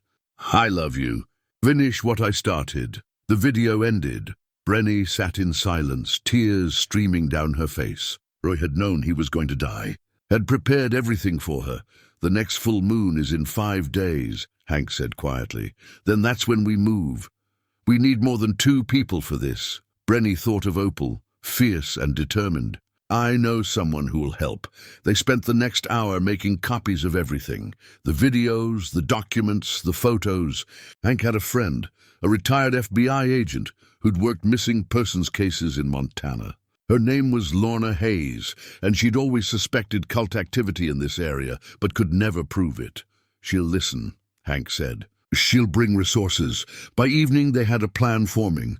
"I love you. Finish what I started." The video ended. Brenny sat in silence, tears streaming down her face. Roy had known he was going to die, had prepared everything for her. "The next full moon is in 5 days, Hank said quietly. "Then that's when we move. We need more than 2 people for this." Brenny thought of Opal, fierce and determined. "I know someone who will help." They spent the next hour making copies of everything. The videos, the documents, the photos. Hank had a friend, a retired FBI agent, who'd worked missing persons cases in Montana. Her name was Lorna Hayes, and she'd always suspected cult activity in this area, but could never prove it. "She'll listen," Hank said. "She'll bring resources." By evening they had a plan forming.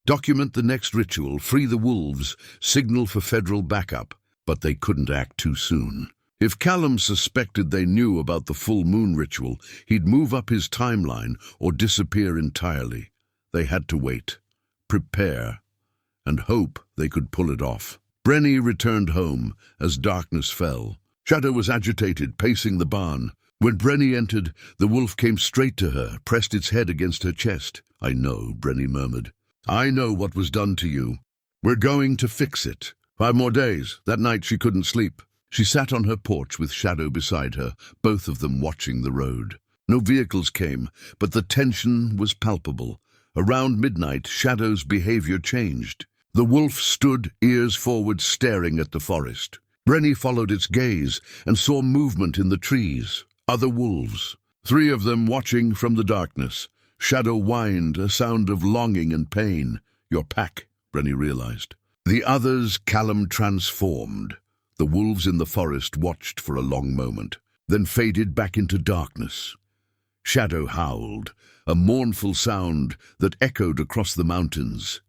Document the next ritual, free the wolves, signal for federal backup. But they couldn't act too soon. If Callum suspected they knew about the full moon ritual, he'd move up his timeline or disappear entirely. They had to wait, prepare, and hope they could pull it off. Brenny returned home as darkness fell. Shadow was agitated, pacing the barn. When Brenny entered, the wolf came straight to her, pressed its head against her chest. "I know," Brenny murmured. "I know what was done to you. We're going to fix it." 5 more days. That night she couldn't sleep. She sat on her porch with Shadow beside her, both of them watching the road. No vehicles came, but the tension was palpable. Around midnight, Shadow's behavior changed. The wolf stood, ears forward, staring at the forest. Brenny followed its gaze and saw movement in the trees. Other wolves. 3 of them watching from the darkness. Shadow whined, a sound of longing and pain. "Your pack," Brenny realized. The others Callum transformed. The wolves in the forest watched for a long moment, then faded back into darkness. Shadow howled, a mournful sound that echoed across the mountains.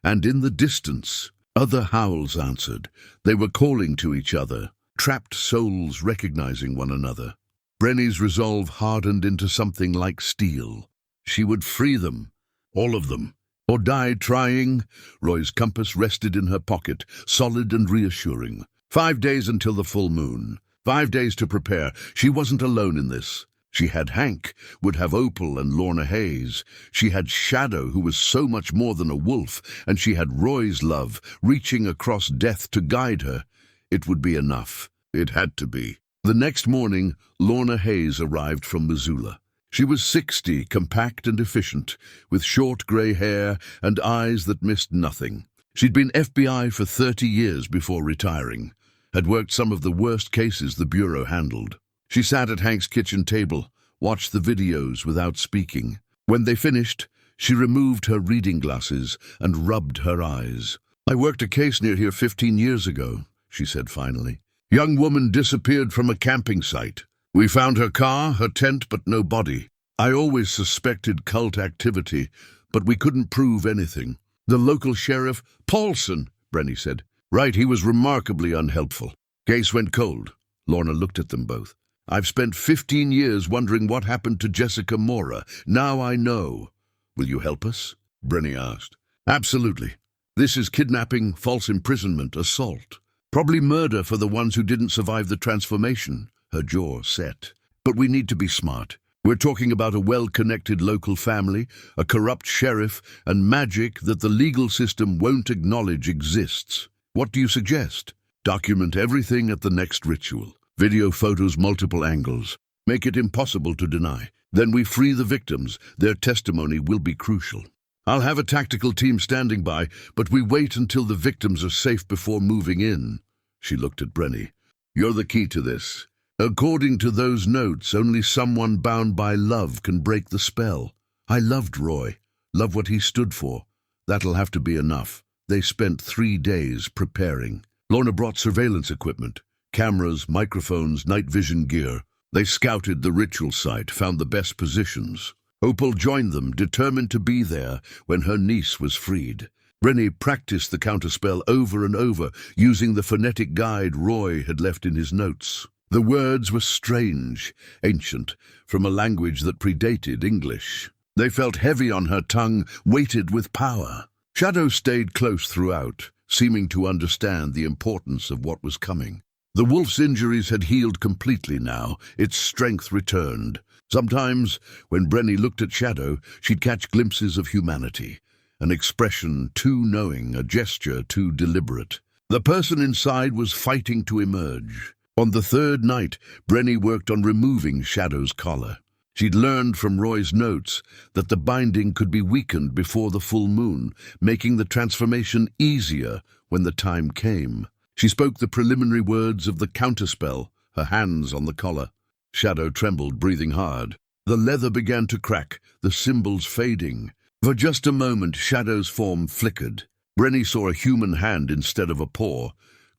And in the distance, other howls answered. They were calling to each other, trapped souls recognizing one another. Brenny's resolve hardened into something like steel. She would free them, all of them, or die trying. Roy's compass rested in her pocket, solid and reassuring. 5 days until the full moon. 5 days to prepare. She wasn't alone in this. She had Hank, would have Opal and Lorna Hayes. She had Shadow, who was so much more than a wolf, and she had Roy's love, reaching across death to guide her. It would be enough. It had to be. The next morning, Lorna Hayes arrived from Missoula. She was 60, compact and efficient, with short grey hair and eyes that missed nothing. She'd been FBI for 30 years before retiring, had worked some of the worst cases the Bureau handled. She sat at Hank's kitchen table, watched the videos without speaking. When they finished, she removed her reading glasses and rubbed her eyes. "I worked a case near here 15 years ago, she said finally. "Young woman disappeared from a camping site. We found her car, her tent, but no body. I always suspected cult activity, but we couldn't prove anything. The local sheriff, Paulson," Brenny said. "Right, he was remarkably unhelpful. Case went cold." Lorna looked at them both. "I've spent 15 years wondering what happened to Jessica Mora. Now I know." "Will you help us?" Brenny asked. "Absolutely. This is kidnapping, false imprisonment, assault. Probably murder for the ones who didn't survive the transformation." Her jaw set. "But we need to be smart. We're talking about a well-connected local family, a corrupt sheriff, and magic that the legal system won't acknowledge exists. What do you suggest?" "Document everything at the next ritual. Video, photos, multiple angles. Make it impossible to deny. Then we free the victims. Their testimony will be crucial. I'll have a tactical team standing by, but we wait until the victims are safe before moving in." She looked at Brenny. "You're the key to this. According to those notes, only someone bound by love can break the spell. I loved Roy, loved what he stood for. That'll have to be enough. They spent 3 days preparing. Lorna brought surveillance equipment, cameras, microphones, night vision gear. They scouted the ritual site, found the best positions. Opal joined them, determined to be there when her niece was freed. Brenny practiced the counterspell over and over, using the phonetic guide Roy had left in his notes. The words were strange, ancient, from a language that predated English. They felt heavy on her tongue, weighted with power. Shadow stayed close throughout, seeming to understand the importance of what was coming. The wolf's injuries had healed completely now, its strength returned. Sometimes, when Brenny looked at Shadow, she'd catch glimpses of humanity, an expression too knowing, a gesture too deliberate. The person inside was fighting to emerge. On the 3rd night, Brenny worked on removing Shadow's collar. She'd learned from Roy's notes that the binding could be weakened before the full moon, making the transformation easier when the time came. She spoke the preliminary words of the counterspell, her hands on the collar. Shadow trembled, breathing hard. The leather began to crack, the symbols fading. For just a moment, Shadow's form flickered. Brenny saw a human hand instead of a paw,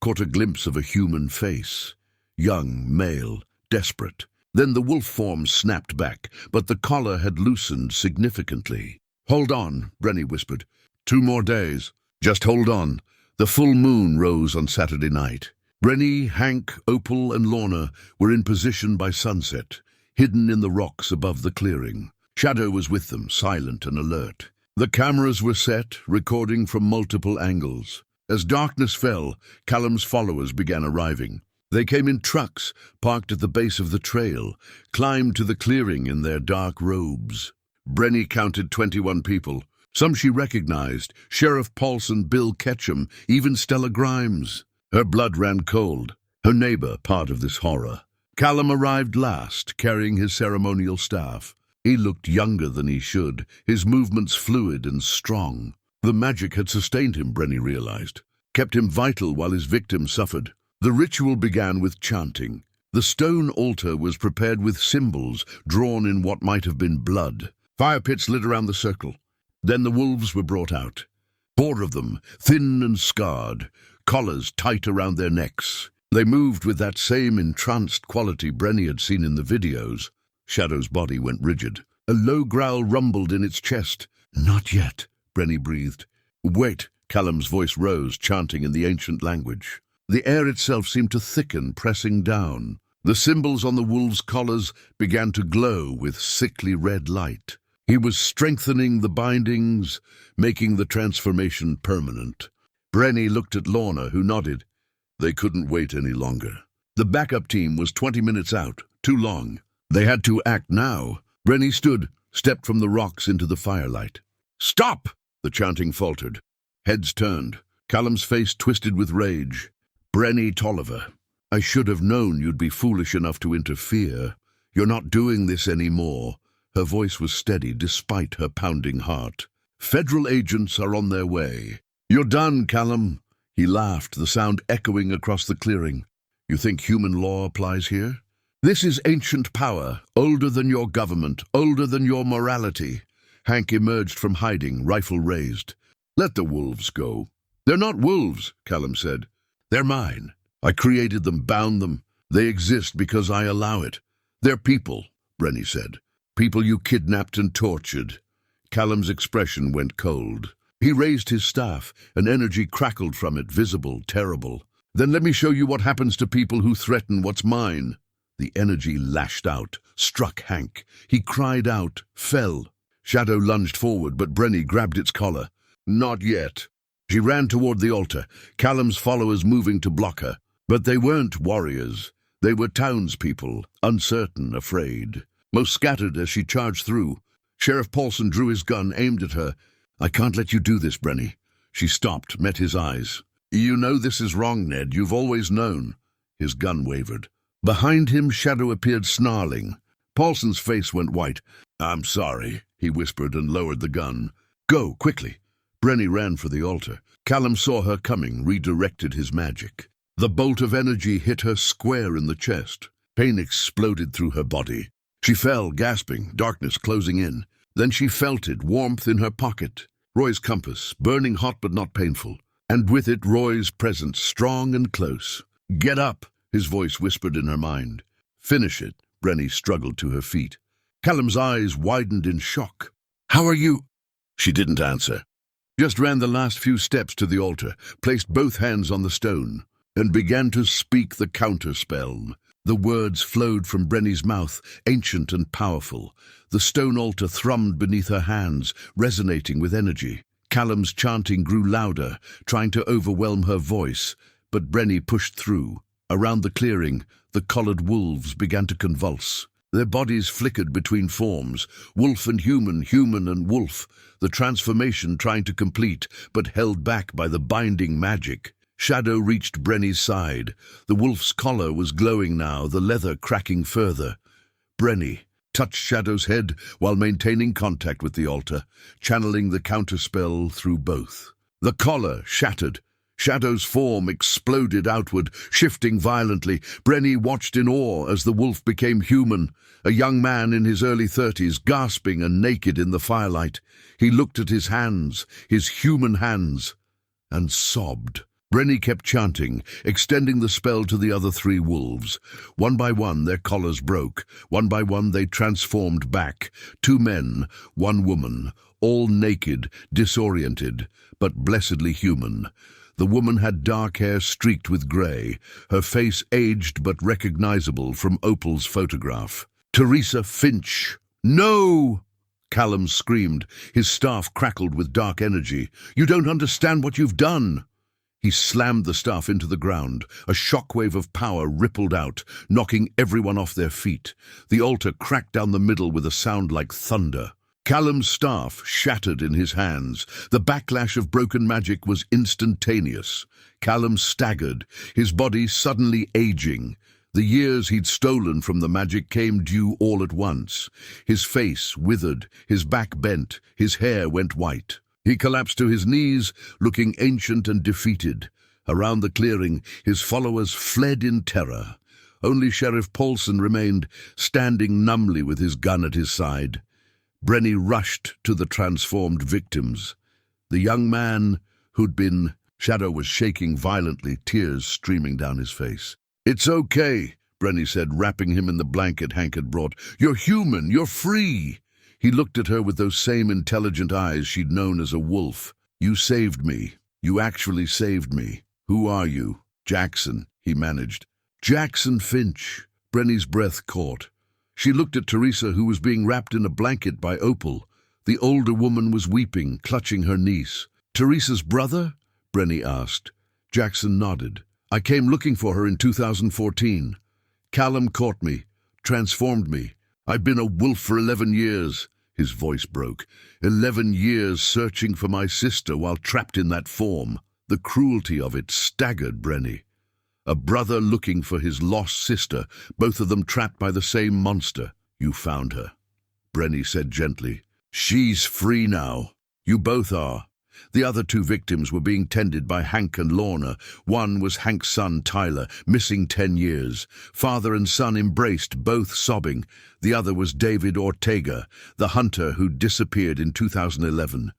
caught a glimpse of a human face. Young, male, desperate. Then the wolf form snapped back, but the collar had loosened significantly. "Hold on," Brenny whispered. 2 more days. Just hold on. The full moon rose on Saturday night. Brenny, Hank, Opal, and Lorna were in position by sunset, hidden in the rocks above the clearing. Shadow was with them, silent and alert. The cameras were set, recording from multiple angles. As darkness fell, Callum's followers began arriving. They came in trucks, parked at the base of the trail, climbed to the clearing in their dark robes. Brenny counted 21 people. Some she recognized, Sheriff Paulson, Bill Ketchum, even Stella Grimes. Her blood ran cold, her neighbor part of this horror. Callum arrived last, carrying his ceremonial staff. He looked younger than he should, his movements fluid and strong. The magic had sustained him, Brenny realized, kept him vital while his victim suffered. The ritual began with chanting. The stone altar was prepared with symbols drawn in what might have been blood. Fire pits lit around the circle. Then the wolves were brought out. 4 of them, thin and scarred, collars tight around their necks. They moved with that same entranced quality Brenny had seen in the videos. Shadow's body went rigid. A low growl rumbled in its chest. "Not yet," Brenny breathed. "Wait," Callum's voice rose, chanting in the ancient language. The air itself seemed to thicken, pressing down. The symbols on the wolves' collars began to glow with sickly red light. He was strengthening the bindings, making the transformation permanent. Brenny looked at Lorna, who nodded. They couldn't wait any longer. The backup team was 20 minutes out, too long. They had to act now. Brenny stood, stepped from the rocks into the firelight. "Stop!" The chanting faltered. Heads turned. Callum's face twisted with rage. "Brenny Tolliver, I should have known you'd be foolish enough to interfere. You're not doing this anymore." Her voice was steady despite her pounding heart. "Federal agents are on their way." "You're done, Callum." He laughed, the sound echoing across the clearing. "You think human law applies here? This is ancient power, older than your government, older than your morality." Hank emerged from hiding, rifle raised. "Let the wolves go." "They're not wolves," Callum said. "They're mine. I created them, bound them. They exist because I allow it. They're people," Brenny said. "People you kidnapped and tortured." Callum's expression went cold. He raised his staff, and energy crackled from it, visible, terrible. "Then let me show you what happens to people who threaten what's mine." The energy lashed out, struck Hank. He cried out, fell. Shadow lunged forward, but Brenny grabbed its collar. "Not yet." She ran toward the altar, Callum's followers moving to block her. But they weren't warriors. They were townspeople, uncertain, afraid. Most scattered as she charged through. Sheriff Paulson drew his gun, aimed at her. "I can't let you do this, Brenny." She stopped, met his eyes. "You know this is wrong, Ned. You've always known." His gun wavered. Behind him, Shadow appeared, snarling. Paulson's face went white. "I'm sorry," he whispered and lowered the gun. "Go, quickly." Brenny ran for the altar. Callum saw her coming, redirected his magic. The bolt of energy hit her square in the chest. Pain exploded through her body. She fell, gasping, darkness closing in. Then she felt it, warmth in her pocket. Roy's compass, burning hot but not painful. And with it, Roy's presence, strong and close. "Get up," his voice whispered in her mind. "Finish it." Brenny struggled to her feet. Callum's eyes widened in shock. "How are you?" She didn't answer. Just ran the last few steps to the altar, placed both hands on the stone, and began to speak the counterspell. The words flowed from Brenny's mouth, ancient and powerful. The stone altar thrummed beneath her hands, resonating with energy. Callum's chanting grew louder, trying to overwhelm her voice, but Brenny pushed through. Around the clearing, the collared wolves began to convulse. Their bodies flickered between forms, wolf and human, human and wolf, the transformation trying to complete, but held back by the binding magic. Shadow reached Brenny's side. The wolf's collar was glowing now, the leather cracking further. Brenny touched Shadow's head while maintaining contact with the altar, channeling the counterspell through both. The collar shattered. Shadow's form exploded outward, shifting violently. Brenny watched in awe as the wolf became human, a young man in his early 30s, gasping and naked in the firelight. He looked at his hands, his human hands, and sobbed. Brenny kept chanting, extending the spell to the other 3 wolves. One by one, their collars broke. One by one, they transformed back. 2 men, 1 woman, all naked, disoriented, but blessedly human. The woman had dark hair streaked with grey, her face aged but recognizable from Opal's photograph. "Teresa Finch!" "No!" Callum screamed. His staff crackled with dark energy. "You don't understand what you've done!" He slammed the staff into the ground. A shockwave of power rippled out, knocking everyone off their feet. The altar cracked down the middle with a sound like thunder. Callum's staff shattered in his hands. The backlash of broken magic was instantaneous. Callum staggered, his body suddenly aging. The years he'd stolen from the magic came due all at once. His face withered, his back bent, his hair went white. He collapsed to his knees, looking ancient and defeated. Around the clearing, his followers fled in terror. Only Sheriff Paulson remained, standing numbly with his gun at his side. Brenny rushed to the transformed victims. The young man who'd been... Shadow was shaking violently, tears streaming down his face. "It's okay," Brenny said, wrapping him in the blanket Hank had brought. "You're human, you're free." He looked at her with those same intelligent eyes she'd known as a wolf. "You saved me. You actually saved me. Who are you?" "Jackson," he managed. "Jackson Finch." Brenny's breath caught. She looked at Teresa, who was being wrapped in a blanket by Opal. The older woman was weeping, clutching her niece. "Teresa's brother?" Brenny asked. Jackson nodded. "I came looking for her in 2014. Callum caught me, transformed me. I've been a wolf for 11 years. His voice broke. 11 years searching for my sister while trapped in that form. The cruelty of it staggered Brenny. A brother looking for his lost sister, both of them trapped by the same monster. "You found her," Brenny said gently. "She's free now. You both are." The other 2 victims were being tended by Hank and Lorna. One was Hank's son, Tyler, missing 10 years. Father and son embraced, both sobbing. The other was David Ortega, the hunter who disappeared in 2011.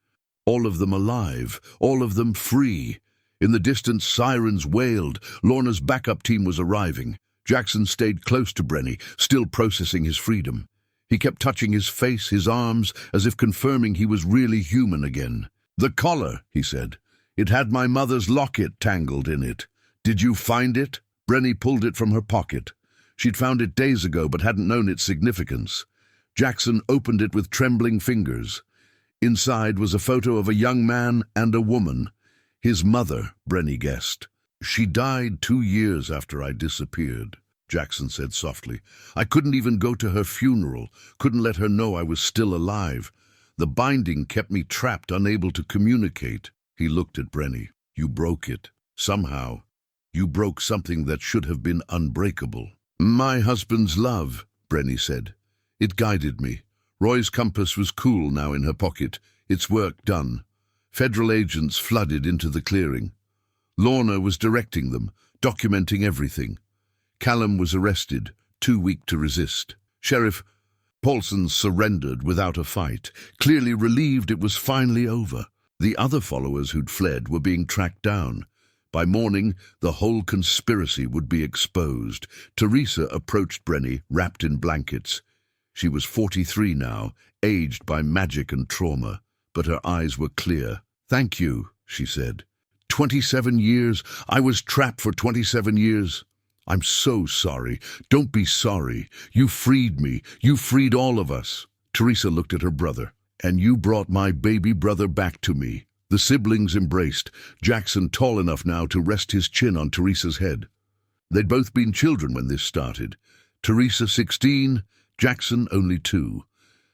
All of them alive, all of them free. In the distance, sirens wailed. Lorna's backup team was arriving. Jackson stayed close to Brenny, still processing his freedom. He kept touching his face, his arms, as if confirming he was really human again. "The collar," he said. "It had my mother's locket tangled in it. Did you find it?" Brenny pulled it from her pocket. She'd found it days ago but hadn't known its significance. Jackson opened it with trembling fingers. Inside was a photo of a young man and a woman. His mother, Brenny guessed. "She died 2 years after I disappeared," Jackson said softly. "I couldn't even go to her funeral, couldn't let her know I was still alive. The binding kept me trapped, unable to communicate." He looked at Brenny. "You broke it. Somehow. You broke something that should have been unbreakable." "My husband's love," Brenny said. "It guided me. Roy's compass was cool now in her pocket, its work done. Federal agents flooded into the clearing. Lorna was directing them, documenting everything. Callum was arrested, too weak to resist. Sheriff Paulson surrendered without a fight, clearly relieved it was finally over. The other followers who'd fled were being tracked down. By morning, the whole conspiracy would be exposed. Teresa approached Brenny, wrapped in blankets. She was 43 now, aged by magic and trauma, but her eyes were clear. "Thank you," she said. 27 years. I was trapped for 27 years. I'm so sorry. Don't be sorry. You freed me. You freed all of us. Teresa looked at her brother. "And you brought my baby brother back to me." The siblings embraced, Jackson tall enough now to rest his chin on Teresa's head. They'd both been children when this started. Teresa 16, Jackson only 2.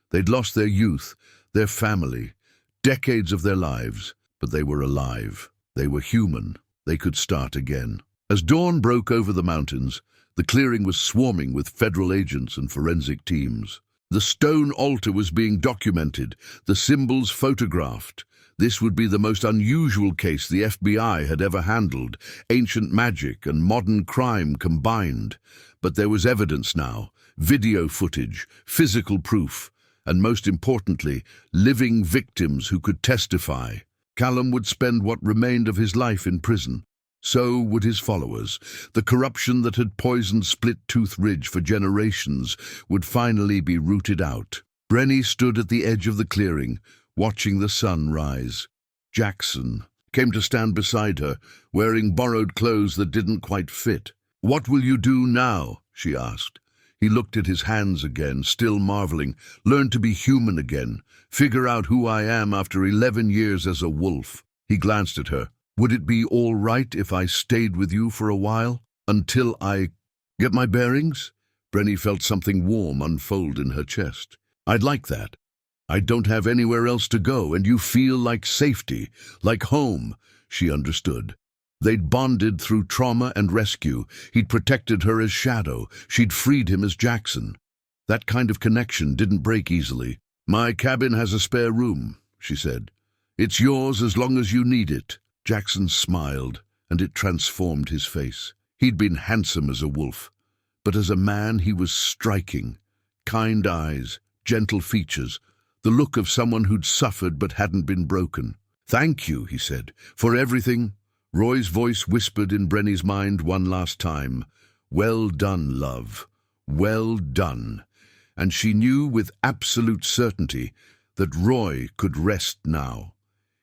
They'd lost their youth, their family, decades of their lives, but they were alive. They were human. They could start again. As dawn broke over the mountains, the clearing was swarming with federal agents and forensic teams. The stone altar was being documented, the symbols photographed. This would be the most unusual case the FBI had ever handled, ancient magic and modern crime combined. But there was evidence now, video footage, physical proof, and most importantly, living victims who could testify. Callum would spend what remained of his life in prison. So would his followers. The corruption that had poisoned Split Tooth Ridge for generations would finally be rooted out. Brenny stood at the edge of the clearing, watching the sun rise. Jackson came to stand beside her, wearing borrowed clothes that didn't quite fit. "What will you do now?" she asked. He looked at his hands again, still marveling. "Learn to be human again. Figure out who I am after 11 years as a wolf." He glanced at her. "Would it be all right if I stayed with you for a while? Until I get my bearings?" Brenny felt something warm unfold in her chest. "I'd like that. I don't have anywhere else to go, and you feel like safety, like home." She understood. They'd bonded through trauma and rescue. He'd protected her as Shadow. She'd freed him as Jackson. That kind of connection didn't break easily. "My cabin has a spare room," she said. "It's yours as long as you need it." Jackson smiled, and it transformed his face. He'd been handsome as a wolf, but as a man he was striking. Kind eyes, gentle features, the look of someone who'd suffered but hadn't been broken. "Thank you," he said, "for everything." Roy's voice whispered in Brenny's mind one last time. "Well done, love. Well done." And she knew with absolute certainty that Roy could rest now.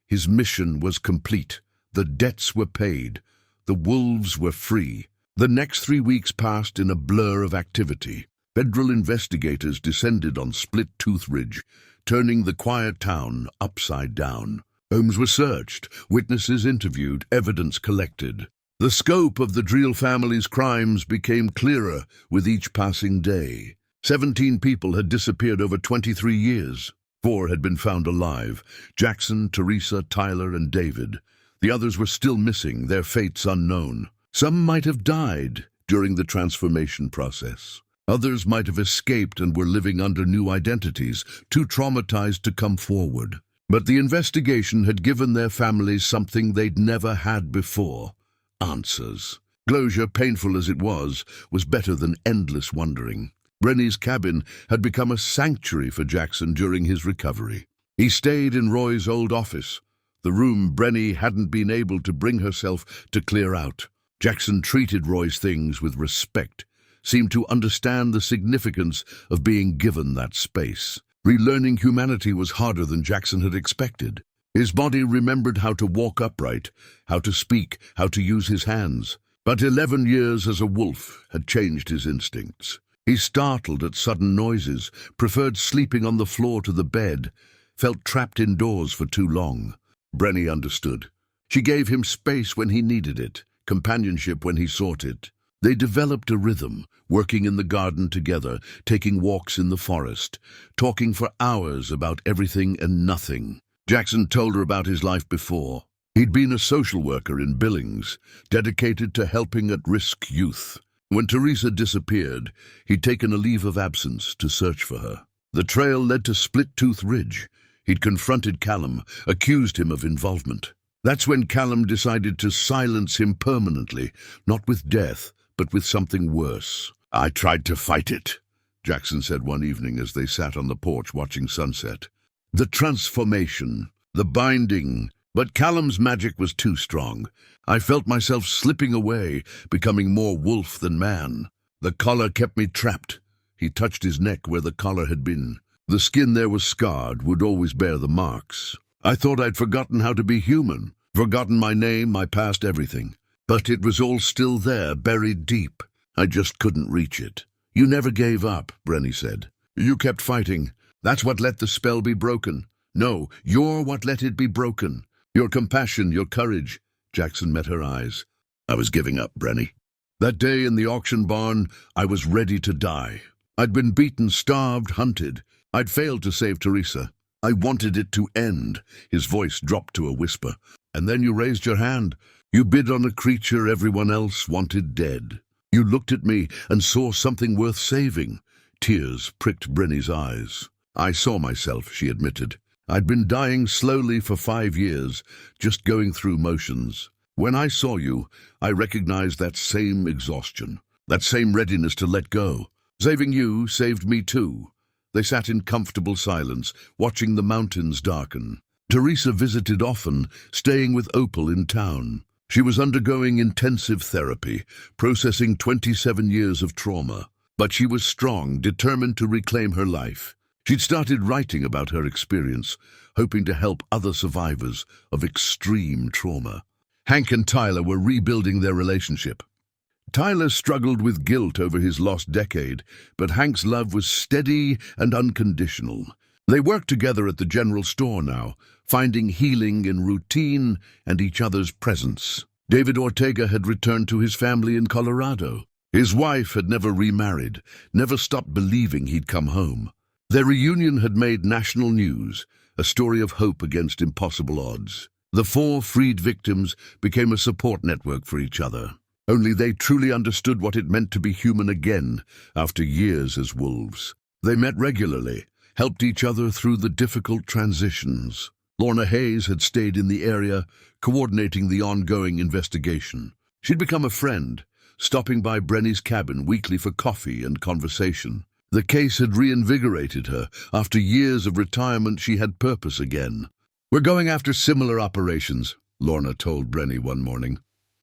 His mission was complete. The debts were paid. The wolves were free. The next 3 weeks passed in a blur of activity. Federal investigators descended on Split Tooth Ridge, turning the quiet town upside down. Homes were searched, witnesses interviewed, evidence collected. The scope of the Dreel family's crimes became clearer with each passing day. 17 people had disappeared over 23 years. 4 had been found alive: Jackson, Teresa, Tyler, and David. The others were still missing, their fates unknown. Some might have died during the transformation process. Others might have escaped and were living under new identities, too traumatized to come forward. But the investigation had given their families something they'd never had before: answers. Closure, painful as it was better than endless wondering. Brenny's cabin had become a sanctuary for Jackson during his recovery. He stayed in Roy's old office, the room Brenny hadn't been able to bring herself to clear out. Jackson treated Roy's things with respect, seemed to understand the significance of being given that space. Relearning humanity was harder than Jackson had expected. His body remembered how to walk upright, how to speak, how to use his hands. But 11 years as a wolf had changed his instincts. He startled at sudden noises, preferred sleeping on the floor to the bed, felt trapped indoors for too long. Brenny understood. She gave him space when he needed it, companionship when he sought it. They developed a rhythm, working in the garden together, taking walks in the forest, talking for hours about everything and nothing. Jackson told her about his life before. He'd been a social worker in Billings, dedicated to helping at-risk youth. When Teresa disappeared, he'd taken a leave of absence to search for her. The trail led to Split Tooth Ridge. He'd confronted Callum, accused him of involvement. That's when Callum decided to silence him permanently, not with death, but with something worse. "I tried to fight it," Jackson said one evening as they sat on the porch watching sunset. "The transformation, the binding, but Callum's magic was too strong. I felt myself slipping away, becoming more wolf than man. The collar kept me trapped." He touched his neck where the collar had been. The skin there was scarred, would always bear the marks. "I thought I'd forgotten how to be human, forgotten my name, my past, everything. But it was all still there, buried deep. I just couldn't reach it." "You never gave up," Brenny said. "You kept fighting. That's what let the spell be broken. No, you're what let it be broken. Your compassion, your courage." Jackson met her eyes. "I was giving up, Brenny. That day in the auction barn, I was ready to die. I'd been beaten, starved, hunted. I'd failed to save Teresa. I wanted it to end." His voice dropped to a whisper. "And then you raised your hand. You bid on a creature everyone else wanted dead. You looked at me and saw something worth saving." Tears pricked Brenny's eyes. "I saw myself," she admitted. "I'd been dying slowly for 5 years, just going through motions. When I saw you, I recognized that same exhaustion, that same readiness to let go. Saving you saved me too." They sat in comfortable silence, watching the mountains darken. Teresa visited often, staying with Opal in town. She was undergoing intensive therapy, processing 27 years of trauma. But she was strong, determined to reclaim her life. She'd started writing about her experience, hoping to help other survivors of extreme trauma. Hank and Tyler were rebuilding their relationship. Tyler struggled with guilt over his lost decade, but Hank's love was steady and unconditional. They worked together at the general store now, finding healing in routine and each other's presence. David Ortega had returned to his family in Colorado. His wife had never remarried, never stopped believing he'd come home. Their reunion had made national news, a story of hope against impossible odds. The 4 freed victims became a support network for each other. Only they truly understood what it meant to be human again after years as wolves. They met regularly, helped each other through the difficult transitions. Lorna Hayes had stayed in the area, coordinating the ongoing investigation. She'd become a friend, stopping by Brenny's cabin weekly for coffee and conversation. The case had reinvigorated her. After years of retirement, she had purpose again. "We're going after similar operations," Lorna told Brenny one morning.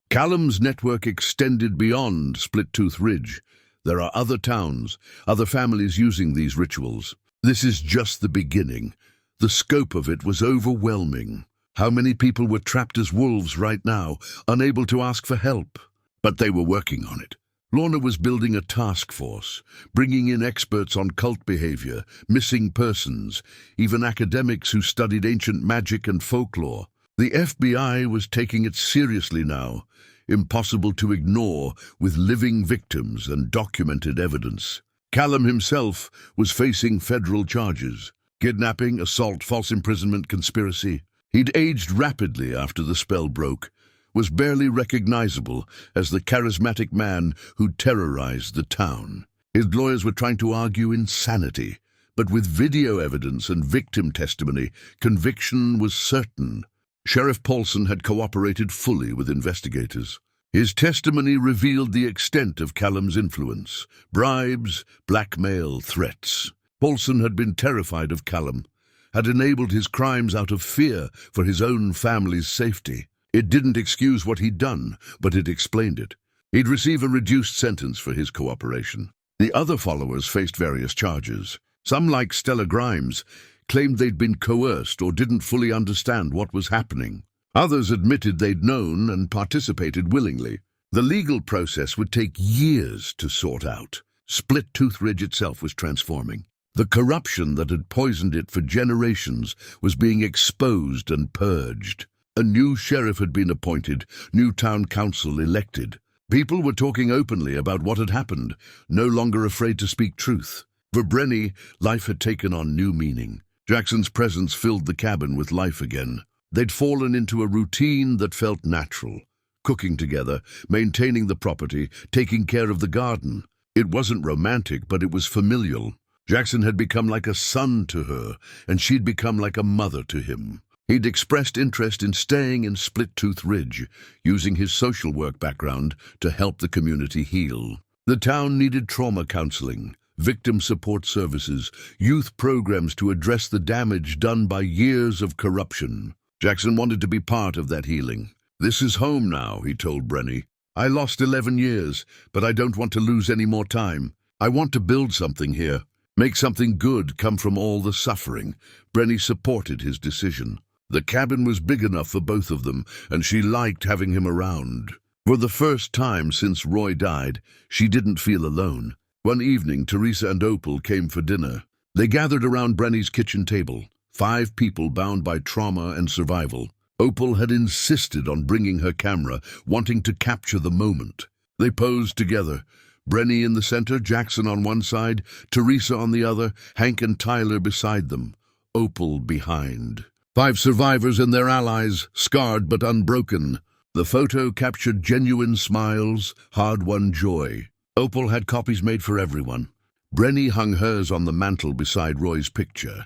"Callum's network extended beyond Split-Tooth Ridge. There are other towns, other families using these rituals. This is just the beginning." The scope of it was overwhelming. How many people were trapped as wolves right now, unable to ask for help? But they were working on it. Lorna was building a task force, bringing in experts on cult behavior, missing persons, even academics who studied ancient magic and folklore. The FBI was taking it seriously now, impossible to ignore with living victims and documented evidence. Callum himself was facing federal charges: kidnapping, assault, false imprisonment, conspiracy. He'd aged rapidly after the spell broke, was barely recognizable as the charismatic man who terrorized the town. His lawyers were trying to argue insanity, but with video evidence and victim testimony, conviction was certain. Sheriff Paulson had cooperated fully with investigators. His testimony revealed the extent of Callum's influence: bribes, blackmail, threats. Paulson had been terrified of Callum, had enabled his crimes out of fear for his own family's safety. It didn't excuse what he'd done, but it explained it. He'd receive a reduced sentence for his cooperation. The other followers faced various charges. Some, like Stella Grimes, claimed they'd been coerced or didn't fully understand what was happening. Others admitted they'd known and participated willingly. The legal process would take years to sort out. Split-Tooth Ridge itself was transforming. The corruption that had poisoned it for generations was being exposed and purged. A new sheriff had been appointed, new town council elected. People were talking openly about what had happened, no longer afraid to speak truth. For Brenny, life had taken on new meaning. Jackson's presence filled the cabin with life again. They'd fallen into a routine that felt natural. Cooking together, maintaining the property, taking care of the garden. It wasn't romantic, but it was familial. Jackson had become like a son to her, and she'd become like a mother to him. He'd expressed interest in staying in Split-Tooth Ridge, using his social work background to help the community heal. The town needed trauma counseling, victim support services, youth programs to address the damage done by years of corruption. Jackson wanted to be part of that healing. "This is home now," he told Brenny. "I lost 11 years, but I don't want to lose any more time. I want to build something here, make something good come from all the suffering." Brenny supported his decision. The cabin was big enough for both of them, and she liked having him around. For the first time since Roy died, she didn't feel alone. One evening, Teresa and Opal came for dinner. They gathered around Brenny's kitchen table, 5 people bound by trauma and survival. Opal had insisted on bringing her camera, wanting to capture the moment. They posed together, Brenny in the center, Jackson on one side, Teresa on the other, Hank and Tyler beside them, Opal behind. 5 survivors and their allies, scarred but unbroken. The photo captured genuine smiles, hard-won joy. Opal had copies made for everyone. Brenny hung hers on the mantel beside Roy's picture.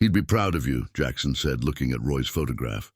"He'd be proud of you," Jackson said, looking at Roy's photograph.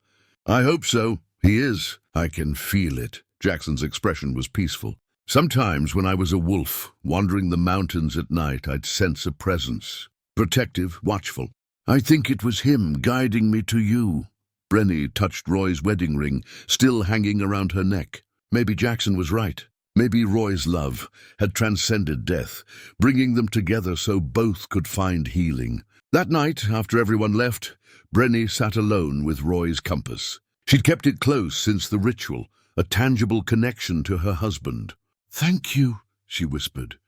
"I hope so. He is. I can feel it." Jackson's expression was peaceful. "Sometimes when I was a wolf, wandering the mountains at night, I'd sense a presence. Protective, watchful. I think it was him guiding me to you." Brenny touched Roy's wedding ring, still hanging around her neck. Maybe Jackson was right. Maybe Roy's love had transcended death, bringing them together so both could find healing. That night, after everyone left, Brenny sat alone with Roy's compass. She'd kept it close since the ritual, a tangible connection to her husband. "Thank you," she whispered,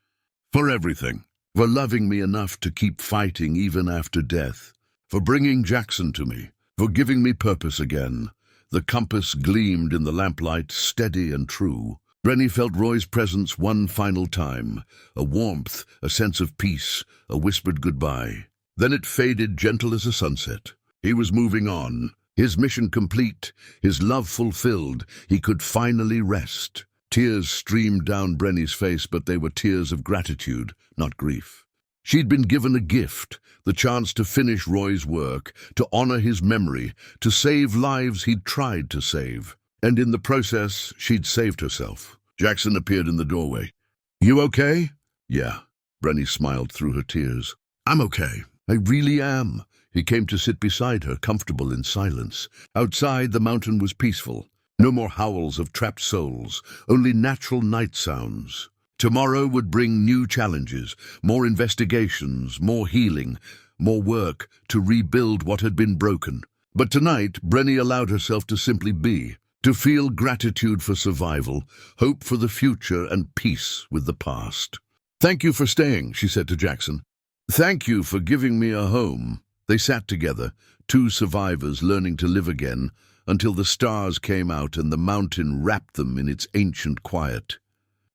"for everything, for loving me enough to keep fighting even after death, for bringing Jackson to me, for giving me purpose again." The compass gleamed in the lamplight, steady and true. Brenny felt Roy's presence one final time, a warmth, a sense of peace, a whispered goodbye. Then it faded, gentle as a sunset. He was moving on, his mission complete, his love fulfilled. He could finally rest. Tears streamed down Brenny's face, but they were tears of gratitude, not grief. She'd been given a gift, the chance to finish Roy's work, to honor his memory, to save lives he'd tried to save. And in the process, she'd saved herself. Jackson appeared in the doorway. "You okay?" "Yeah." Brenny smiled through her tears. "I'm okay. I really am." He came to sit beside her, comfortable in silence. Outside, the mountain was peaceful. No more howls of trapped souls, only natural night sounds. Tomorrow would bring new challenges, more investigations, more healing, more work to rebuild what had been broken. But tonight, Brenny allowed herself to simply be, to feel gratitude for survival, hope for the future, and peace with the past. "Thank you for staying," she said to Jackson. "Thank you for giving me a home." They sat together, 2 survivors learning to live again, until the stars came out and the mountain wrapped them in its ancient quiet.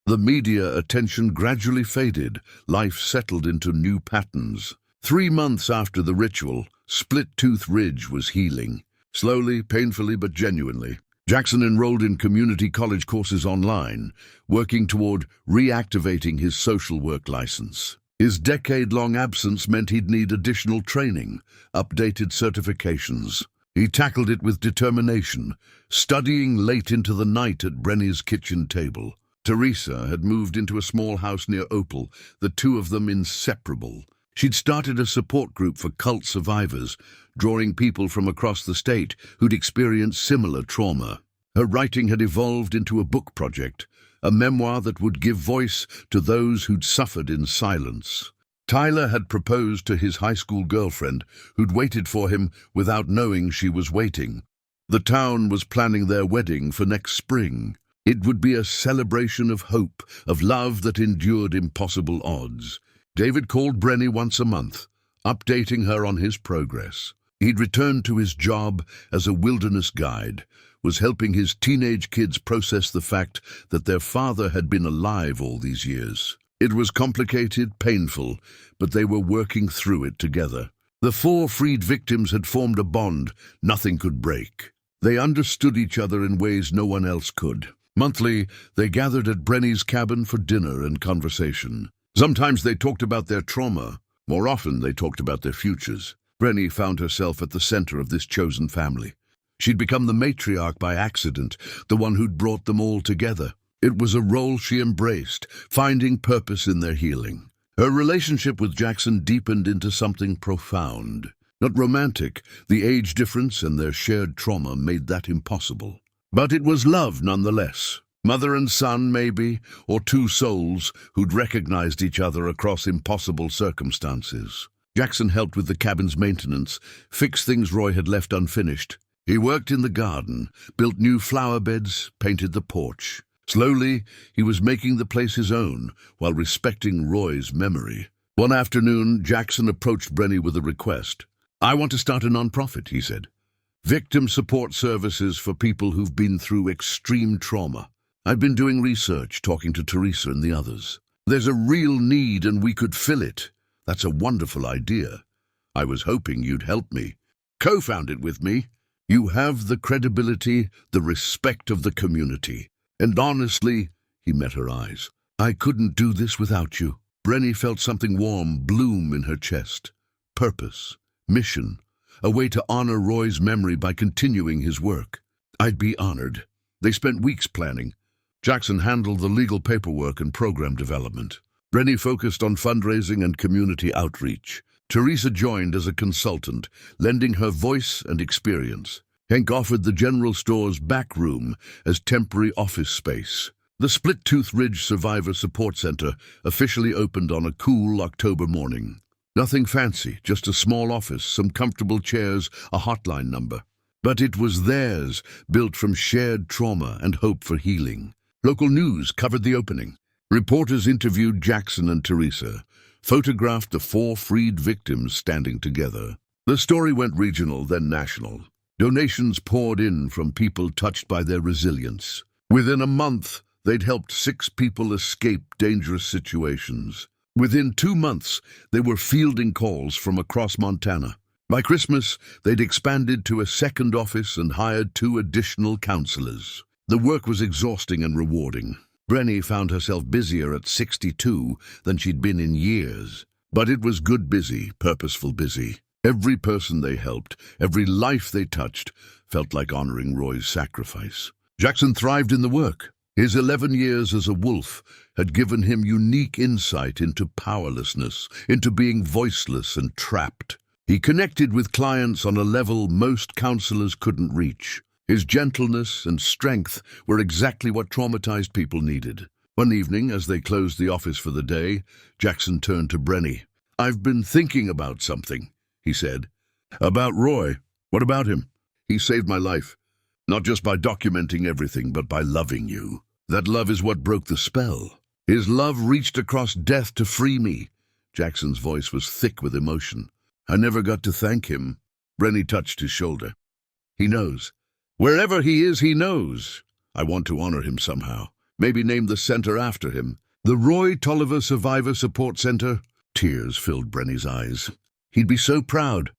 The media attention gradually faded, life settled into new patterns. 3 months after the ritual, Split Tooth Ridge was healing. Slowly, painfully, but genuinely. Jackson enrolled in community college courses online, working toward reactivating his social work license. His decade-long absence meant he'd need additional training, updated certifications. He tackled it with determination, studying late into the night at Brenny's kitchen table. Teresa had moved into a small house near Opal, the 2 of them inseparable. She'd started a support group for cult survivors, drawing people from across the state who'd experienced similar trauma. Her writing had evolved into a book project, a memoir that would give voice to those who'd suffered in silence. Tyler had proposed to his high school girlfriend, who'd waited for him without knowing she was waiting. The town was planning their wedding for next spring. It would be a celebration of hope, of love that endured impossible odds. David called Brenny once a month, updating her on his progress. He'd returned to his job as a wilderness guide, was helping his teenage kids process the fact that their father had been alive all these years. It was complicated, painful, but they were working through it together. The 4 freed victims had formed a bond nothing could break. They understood each other in ways no one else could. Monthly, they gathered at Brenny's cabin for dinner and conversation. Sometimes they talked about their trauma. More often, they talked about their futures. Brenny found herself at the center of this chosen family. She'd become the matriarch by accident, the one who'd brought them all together. It was a role she embraced, finding purpose in their healing. Her relationship with Jackson deepened into something profound. Not romantic, the age difference and their shared trauma made that impossible. But it was love nonetheless. Mother and son, maybe, or two souls who'd recognized each other across impossible circumstances. Jackson helped with the cabin's maintenance, fixed things Roy had left unfinished. He worked in the garden, built new flower beds, painted the porch. Slowly, he was making the place his own, while respecting Roy's memory. One afternoon, Jackson approached Brenny with a request. "I want to start a nonprofit," he said. "Victim support services for people who've been through extreme trauma. I've been doing research, talking to Teresa and the others. There's a real need and we could fill it. That's a wonderful idea. I was hoping you'd help me. Co-found it with me. You have the credibility, the respect of the community. And honestly," he met her eyes, "I couldn't do this without you." Brenny felt something warm bloom in her chest. Purpose, mission, a way to honor Roy's memory by continuing his work. "I'd be honored." They spent weeks planning. Jackson handled the legal paperwork and program development. Brenny focused on fundraising and community outreach. Teresa joined as a consultant, lending her voice and experience. Hank offered the general store's back room as temporary office space. The Split-Tooth Ridge Survivor Support Center officially opened on a cool October morning. Nothing fancy, just a small office, some comfortable chairs, a hotline number. But it was theirs, built from shared trauma and hope for healing. Local news covered the opening. Reporters interviewed Jackson and Teresa, photographed the 4 freed victims standing together. The story went regional, then national. Donations poured in from people touched by their resilience. Within a month, they'd helped 6 people escape dangerous situations. Within 2 months, they were fielding calls from across Montana. By Christmas, they'd expanded to a second office and hired 2 additional counselors. The work was exhausting and rewarding. Brenny found herself busier at 62 than she'd been in years. But it was good busy, purposeful busy. Every person they helped, every life they touched, felt like honoring Roy's sacrifice. Jackson thrived in the work. His 11 years as a wolf had given him unique insight into powerlessness, into being voiceless and trapped. He connected with clients on a level most counselors couldn't reach. His gentleness and strength were exactly what traumatized people needed. One evening, as they closed the office for the day, Jackson turned to Brenny. "I've been thinking about something," he said. "About Roy. What about him?" "He saved my life. Not just by documenting everything, but by loving you. That love is what broke the spell. His love reached across death to free me." Jackson's voice was thick with emotion. "I never got to thank him." Brenny touched his shoulder. "He knows. Wherever he is, he knows. I want to honor him somehow. Maybe name the center after him. The Roy Tolliver Survivor Support Center." Tears filled Brenny's eyes. "He'd be so proud.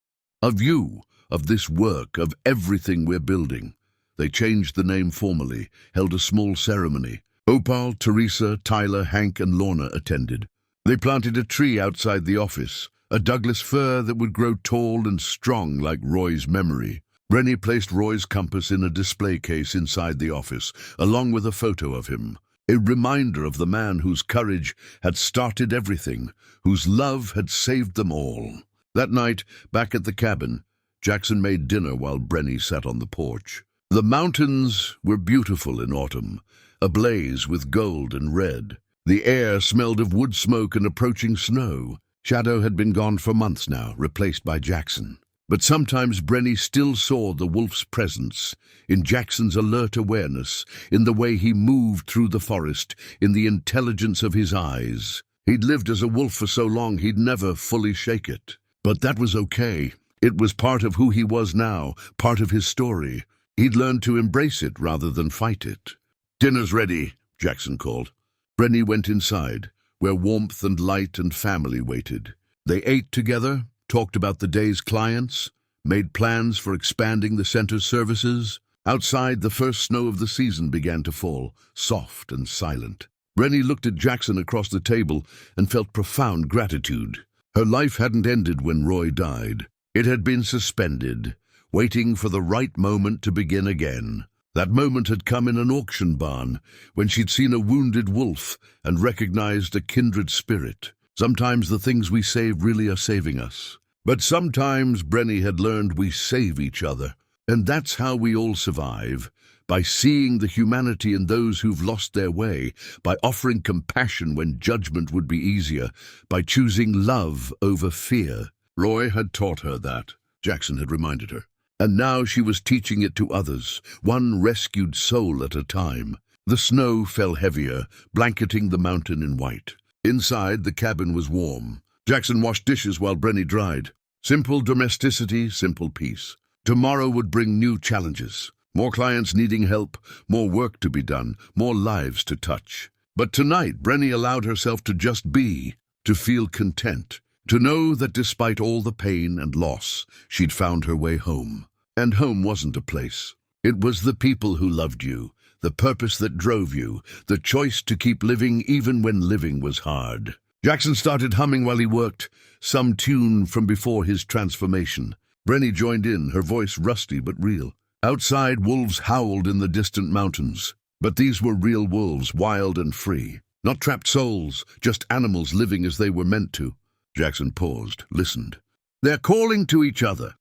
Of you, of this work, of everything we're building." They changed the name formally, held a small ceremony. Opal, Teresa, Tyler, Hank, and Lorna attended. They planted a tree outside the office, a Douglas fir that would grow tall and strong like Roy's memory. Brenny placed Roy's compass in a display case inside the office, along with a photo of him, a reminder of the man whose courage had started everything, whose love had saved them all. That night, back at the cabin, Jackson made dinner while Brenny sat on the porch. The mountains were beautiful in autumn, ablaze with gold and red. The air smelled of wood smoke and approaching snow. Shadow had been gone for months now, replaced by Jackson. But sometimes Brenny still saw the wolf's presence, in Jackson's alert awareness, in the way he moved through the forest, in the intelligence of his eyes. He'd lived as a wolf for so long he'd never fully shake it. But that was okay. It was part of who he was now, part of his story. He'd learned to embrace it rather than fight it. "Dinner's ready," Jackson called. Brenny went inside, where warmth and light and family waited. They ate together, talked about the day's clients, made plans for expanding the center's services. Outside, the first snow of the season began to fall, soft and silent. Brenny looked at Jackson across the table and felt profound gratitude. Her life hadn't ended when Roy died. It had been suspended, waiting for the right moment to begin again. That moment had come in an auction barn, when she'd seen a wounded wolf and recognized a kindred spirit. Sometimes the things we save really are saving us. But sometimes, Brenny had learned, we save each other. And that's how we all survive. By seeing the humanity in those who've lost their way, by offering compassion when judgment would be easier, by choosing love over fear. Roy had taught her that, Jackson had reminded her. And now she was teaching it to others, one rescued soul at a time. The snow fell heavier, blanketing the mountain in white. Inside, the cabin was warm. Jackson washed dishes while Brenny dried. Simple domesticity, simple peace. Tomorrow would bring new challenges. More clients needing help, more work to be done, more lives to touch. But tonight, Brenny allowed herself to just be, to feel content, to know that despite all the pain and loss, she'd found her way home. And home wasn't a place. It was the people who loved you, the purpose that drove you, the choice to keep living even when living was hard. Jackson started humming while he worked, some tune from before his transformation. Brenny joined in, her voice rusty but real. Outside, wolves howled in the distant mountains. But these were real wolves, wild and free. Not trapped souls, just animals living as they were meant to. Jackson paused, listened. They're calling to each other,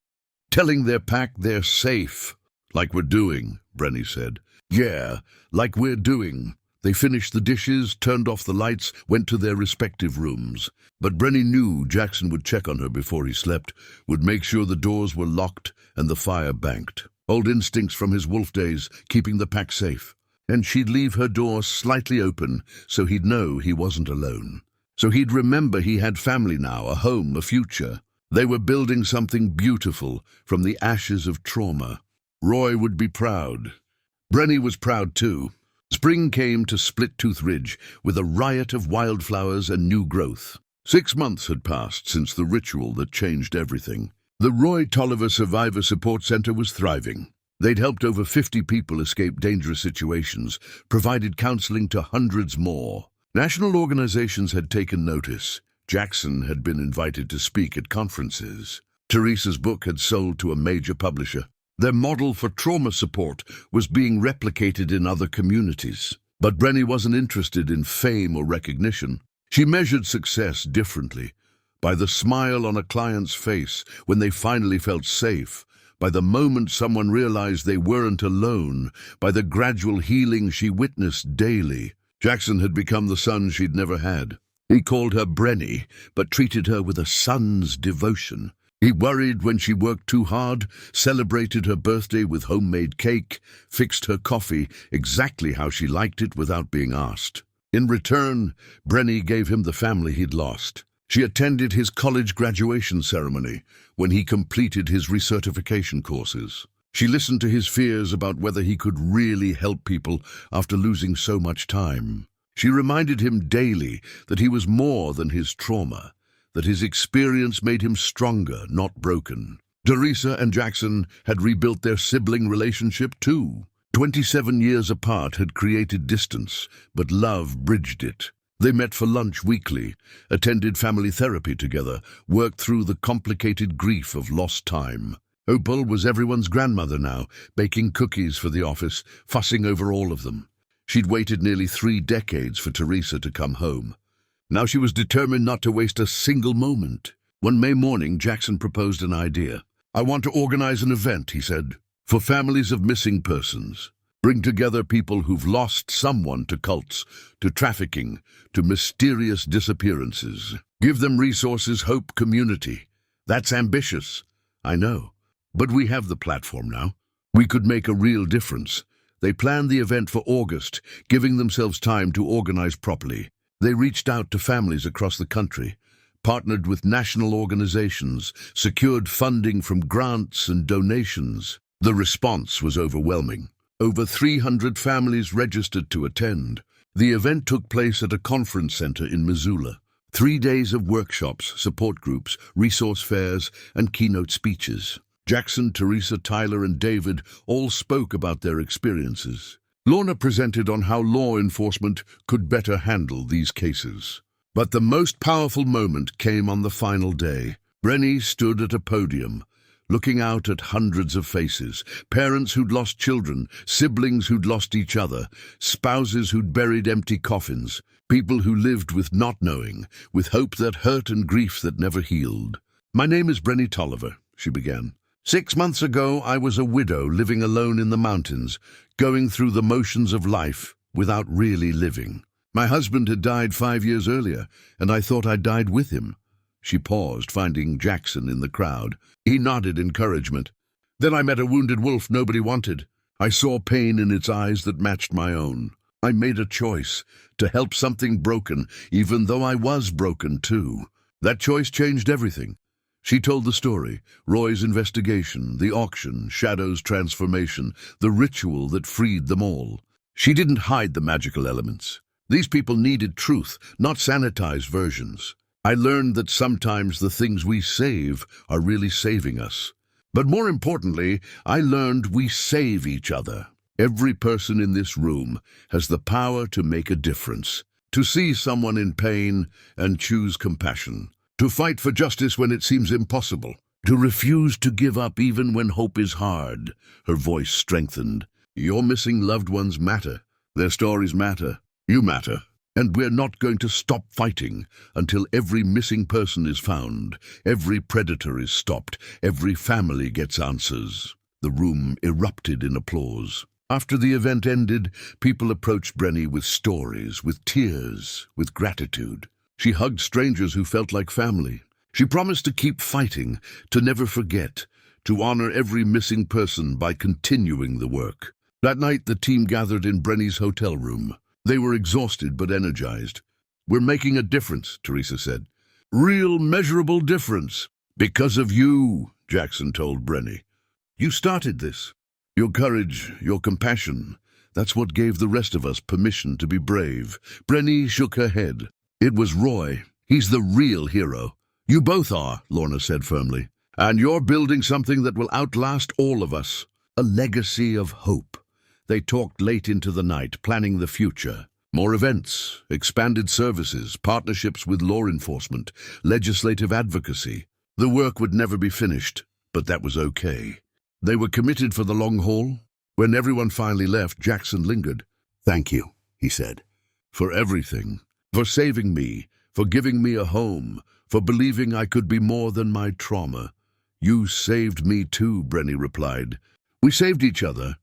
telling their pack they're safe. Like we're doing, Brenny said. Yeah, like we're doing. They finished the dishes, turned off the lights, went to their respective rooms. But Brenny knew Jackson would check on her before he slept, would make sure the doors were locked and the fire banked. Old instincts from his wolf days, keeping the pack safe. And she'd leave her door slightly open so he'd know he wasn't alone. So he'd remember he had family now, a home, a future. They were building something beautiful from the ashes of trauma. Roy would be proud. Brenny was proud too. Spring came to Split Tooth Ridge with a riot of wildflowers and new growth. 6 months had passed since the ritual that changed everything. The Roy Tolliver Survivor Support Center was thriving. They'd helped over 50 people escape dangerous situations, provided counseling to hundreds more. National organizations had taken notice. Jackson had been invited to speak at conferences. Teresa's book had sold to a major publisher. Their model for trauma support was being replicated in other communities. But Brenny wasn't interested in fame or recognition. She measured success differently. By the smile on a client's face when they finally felt safe, by the moment someone realized they weren't alone, by the gradual healing she witnessed daily. Jackson had become the son she'd never had. He called her Brenny, but treated her with a son's devotion. He worried when she worked too hard, celebrated her birthday with homemade cake, fixed her coffee exactly how she liked it without being asked. In return, Brenny gave him the family he'd lost. She attended his college graduation ceremony when he completed his recertification courses. She listened to his fears about whether he could really help people after losing so much time. She reminded him daily that he was more than his trauma, that his experience made him stronger, not broken. Teresa and Jackson had rebuilt their sibling relationship too. 27 years apart had created distance, but love bridged it. They met for lunch weekly, attended family therapy together, worked through the complicated grief of lost time. Opal was everyone's grandmother now, baking cookies for the office, fussing over all of them. She'd waited nearly 3 decades for Teresa to come home. Now she was determined not to waste a single moment. One May morning, Jackson proposed an idea. "I want to organize an event," he said, "for families of missing persons. Bring together people who've lost someone to cults, to trafficking, to mysterious disappearances. Give them resources, hope, community. That's ambitious, I know. But we have the platform now. We could make a real difference." They planned the event for August, giving themselves time to organize properly. They reached out to families across the country, partnered with national organizations, secured funding from grants and donations. The response was overwhelming. Over 300 families registered to attend. The event took place at a conference center in Missoula. 3 days of workshops, support groups, resource fairs, and keynote speeches. Jackson, Teresa, Tyler, and David all spoke about their experiences. Lorna presented on how law enforcement could better handle these cases. But the most powerful moment came on the final day. Brenny stood at a podium, looking out at hundreds of faces, parents who'd lost children, siblings who'd lost each other, spouses who'd buried empty coffins, people who lived with not knowing, with hope that hurt and grief that never healed. "My name is Brenny Tolliver," she began. "6 months ago, I was a widow living alone in the mountains, going through the motions of life without really living. My husband had died 5 years earlier, and I thought I died with him." She paused, finding Jackson in the crowd. He nodded encouragement. "Then I met a wounded wolf nobody wanted. I saw pain in its eyes that matched my own. I made a choice to help something broken, even though I was broken too. That choice changed everything." She told the story, Roy's investigation, the auction, Shadow's transformation, the ritual that freed them all. She didn't hide the magical elements. These people needed truth, not sanitized versions. "I learned that sometimes the things we save are really saving us. But more importantly, I learned we save each other. Every person in this room has the power to make a difference, to see someone in pain and choose compassion, to fight for justice when it seems impossible, to refuse to give up even when hope is hard." Her voice strengthened. "Your missing loved ones matter. Their stories matter. You matter. And we're not going to stop fighting until every missing person is found, every predator is stopped, every family gets answers." The room erupted in applause. After the event ended, people approached Brenny with stories, with tears, with gratitude. She hugged strangers who felt like family. She promised to keep fighting, to never forget, to honor every missing person by continuing the work. That night, the team gathered in Brenny's hotel room. They were exhausted but energized. "We're making a difference," Teresa said. "Real, measurable difference. Because of you," Jackson told Brenny. "You started this. Your courage, your compassion, that's what gave the rest of us permission to be brave." Brenny shook her head. "It was Roy. He's the real hero." "You both are," Lorna said firmly. "And you're building something that will outlast all of us. A legacy of hope." They talked late into the night, planning the future. More events, expanded services, partnerships with law enforcement, legislative advocacy. The work would never be finished, but that was okay. They were committed for the long haul. When everyone finally left, Jackson lingered. "Thank you," he said, "for everything. For saving me, for giving me a home, for believing I could be more than my trauma." "You saved me too," Brenny replied. "We saved each other.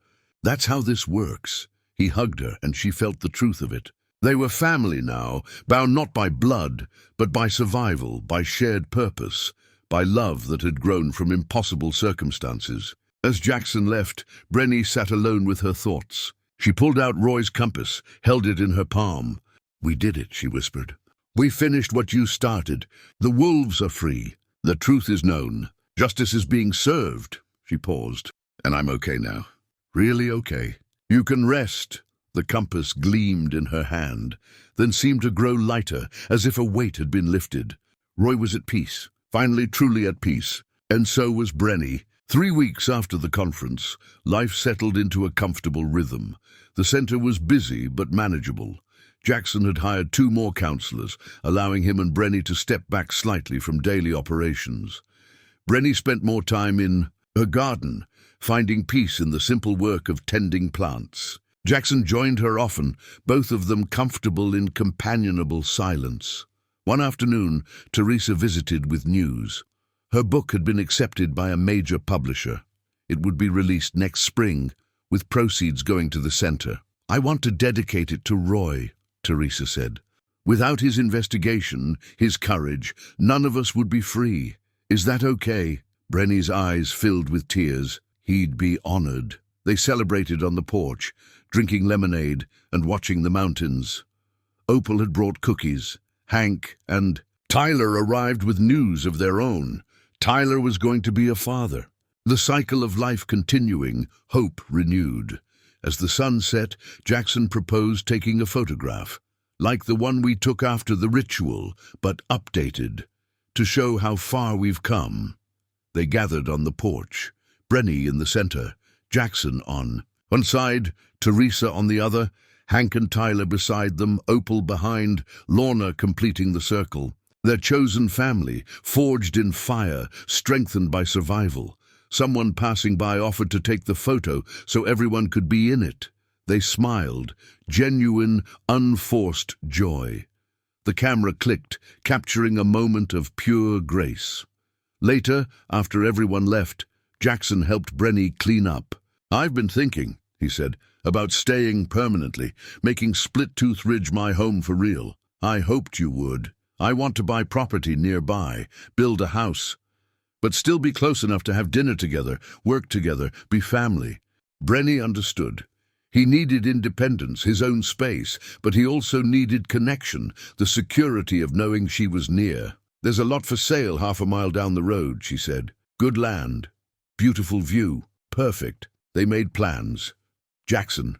That's how this works." He hugged her, and she felt the truth of it. They were family now, bound not by blood, but by survival, by shared purpose, by love that had grown from impossible circumstances. As Jackson left, Brenny sat alone with her thoughts. She pulled out Roy's compass, held it in her palm. "We did it," she whispered. "We finished what you started. The wolves are free. The truth is known. Justice is being served." She paused. "And I'm okay now. Really okay. You can rest." The compass gleamed in her hand, then seemed to grow lighter, as if a weight had been lifted. Roy was at peace, finally truly at peace, and so was Brenny. 3 weeks after the conference, life settled into a comfortable rhythm. The center was busy but manageable. Jackson had hired 2 more counselors, allowing him and Brenny to step back slightly from daily operations. Brenny spent more time in her garden, finding peace in the simple work of tending plants. Jackson joined her often, both of them comfortable in companionable silence. One afternoon, Teresa visited with news. Her book had been accepted by a major publisher. It would be released next spring, with proceeds going to the center. "I want to dedicate it to Roy," Teresa said. "Without his investigation, his courage, none of us would be free. Is that okay?" Brenny's eyes filled with tears. He'd be honored. They celebrated on the porch, drinking lemonade and watching the mountains. Opal had brought cookies. Hank and Tyler arrived with news of their own. Tyler was going to be a father. The cycle of life continuing, hope renewed. As the sun set, Jackson proposed taking a photograph, like the one we took after the ritual, but updated, to show how far we've come. They gathered on the porch, Brenny in the center, Jackson on one side, Teresa on the other, Hank and Tyler beside them, Opal behind, Lorna completing the circle. Their chosen family, forged in fire, strengthened by survival. Someone passing by offered to take the photo so everyone could be in it. They smiled, genuine, unforced joy. The camera clicked, capturing a moment of pure grace. Later, after everyone left, Jackson helped Brenny clean up. "I've been thinking," he said, "about staying permanently, making Split Tooth Ridge my home for real. I hoped you would. I want to buy property nearby, build a house, but still be close enough to have dinner together, work together, be family." Brenny understood. He needed independence, his own space, but he also needed connection, the security of knowing she was near. "There's a lot for sale half a mile down the road," she said. "Good land, beautiful view, perfect." They made plans. Jackson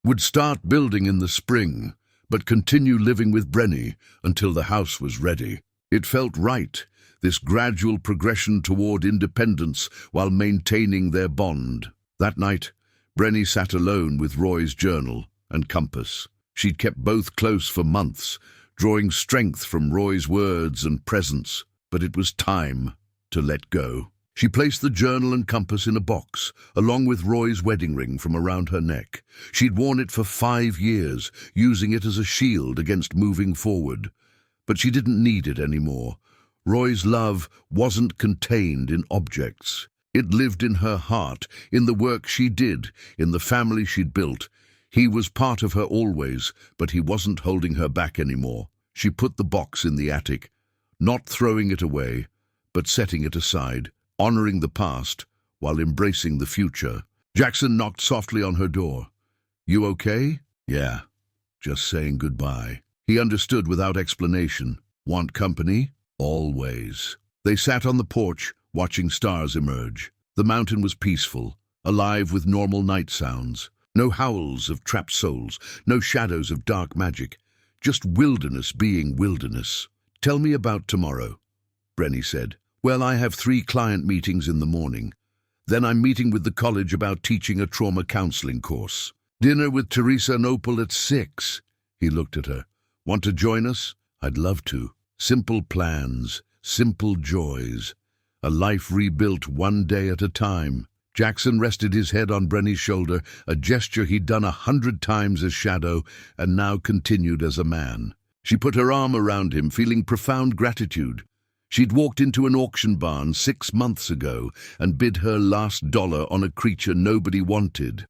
would start building in the spring, but continue living with Brenny until the house was ready. It felt right, this gradual progression toward independence while maintaining their bond. That night, Brenny sat alone with Roy's journal and compass. She'd kept both close for months, drawing strength from Roy's words and presence, but it was time to let go. She placed the journal and compass in a box, along with Roy's wedding ring from around her neck. She'd worn it for 5 years, using it as a shield against moving forward. But she didn't need it anymore. Roy's love wasn't contained in objects. It lived in her heart, in the work she did, in the family she'd built. He was part of her always, but he wasn't holding her back anymore. She put the box in the attic, not throwing it away, but setting it aside, honoring the past while embracing the future. Jackson knocked softly on her door. "You okay?" "Yeah, just saying goodbye." He understood without explanation. "Want company?" "Always." They sat on the porch, watching stars emerge. The mountain was peaceful, alive with normal night sounds. No howls of trapped souls, no shadows of dark magic. Just wilderness being wilderness. "Tell me about tomorrow," Brenny said. "Well, I have 3 client meetings in the morning. Then I'm meeting with the college about teaching a trauma counseling course. Dinner with Teresa and Opal at 6. He looked at her. "Want to join us?" "I'd love to." Simple plans, simple joys. A life rebuilt one day at a time. Jackson rested his head on Brenny's shoulder, a gesture he'd done 100 times as Shadow and now continued as a man. She put her arm around him, feeling profound gratitude. She'd walked into an auction barn 6 months ago and bid her last dollar on a creature nobody wanted.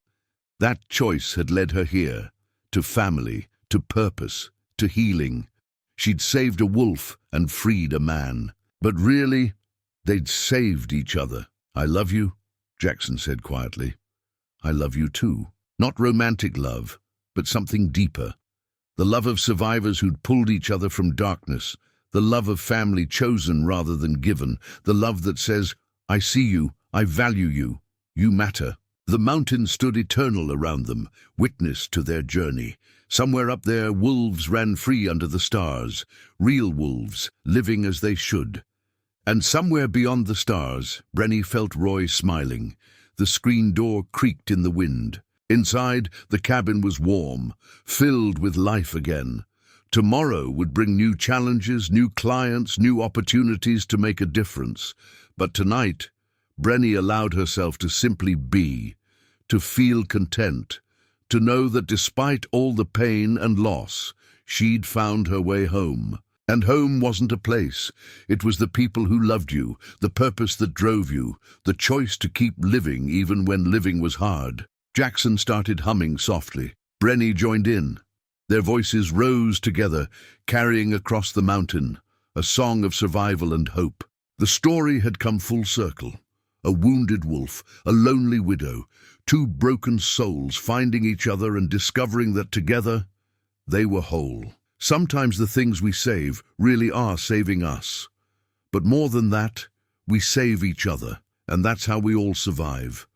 That choice had led her here, to family, to purpose, to healing. She'd saved a wolf and freed a man. But really, they'd saved each other. "I love you," Jackson said quietly. "I love you too." Not romantic love, but something deeper. The love of survivors who'd pulled each other from darkness. The love of family chosen rather than given. The love that says, "I see you, I value you, you matter." The mountain stood eternal around them, witness to their journey. Somewhere up there, wolves ran free under the stars, real wolves, living as they should. And somewhere beyond the stars, Brenny felt Roy smiling. The screen door creaked in the wind. Inside, the cabin was warm, filled with life again. Tomorrow would bring new challenges, new clients, new opportunities to make a difference. But tonight, Brenny allowed herself to simply be, to feel content, to know that despite all the pain and loss, she'd found her way home. And home wasn't a place. It was the people who loved you, the purpose that drove you, the choice to keep living even when living was hard. Jackson started humming softly. Brenny joined in. Their voices rose together, carrying across the mountain, a song of survival and hope. The story had come full circle. A wounded wolf, a lonely widow, 2 broken souls finding each other and discovering that together they were whole. Sometimes the things we save really are saving us. But more than that, we save each other, and that's how we all survive.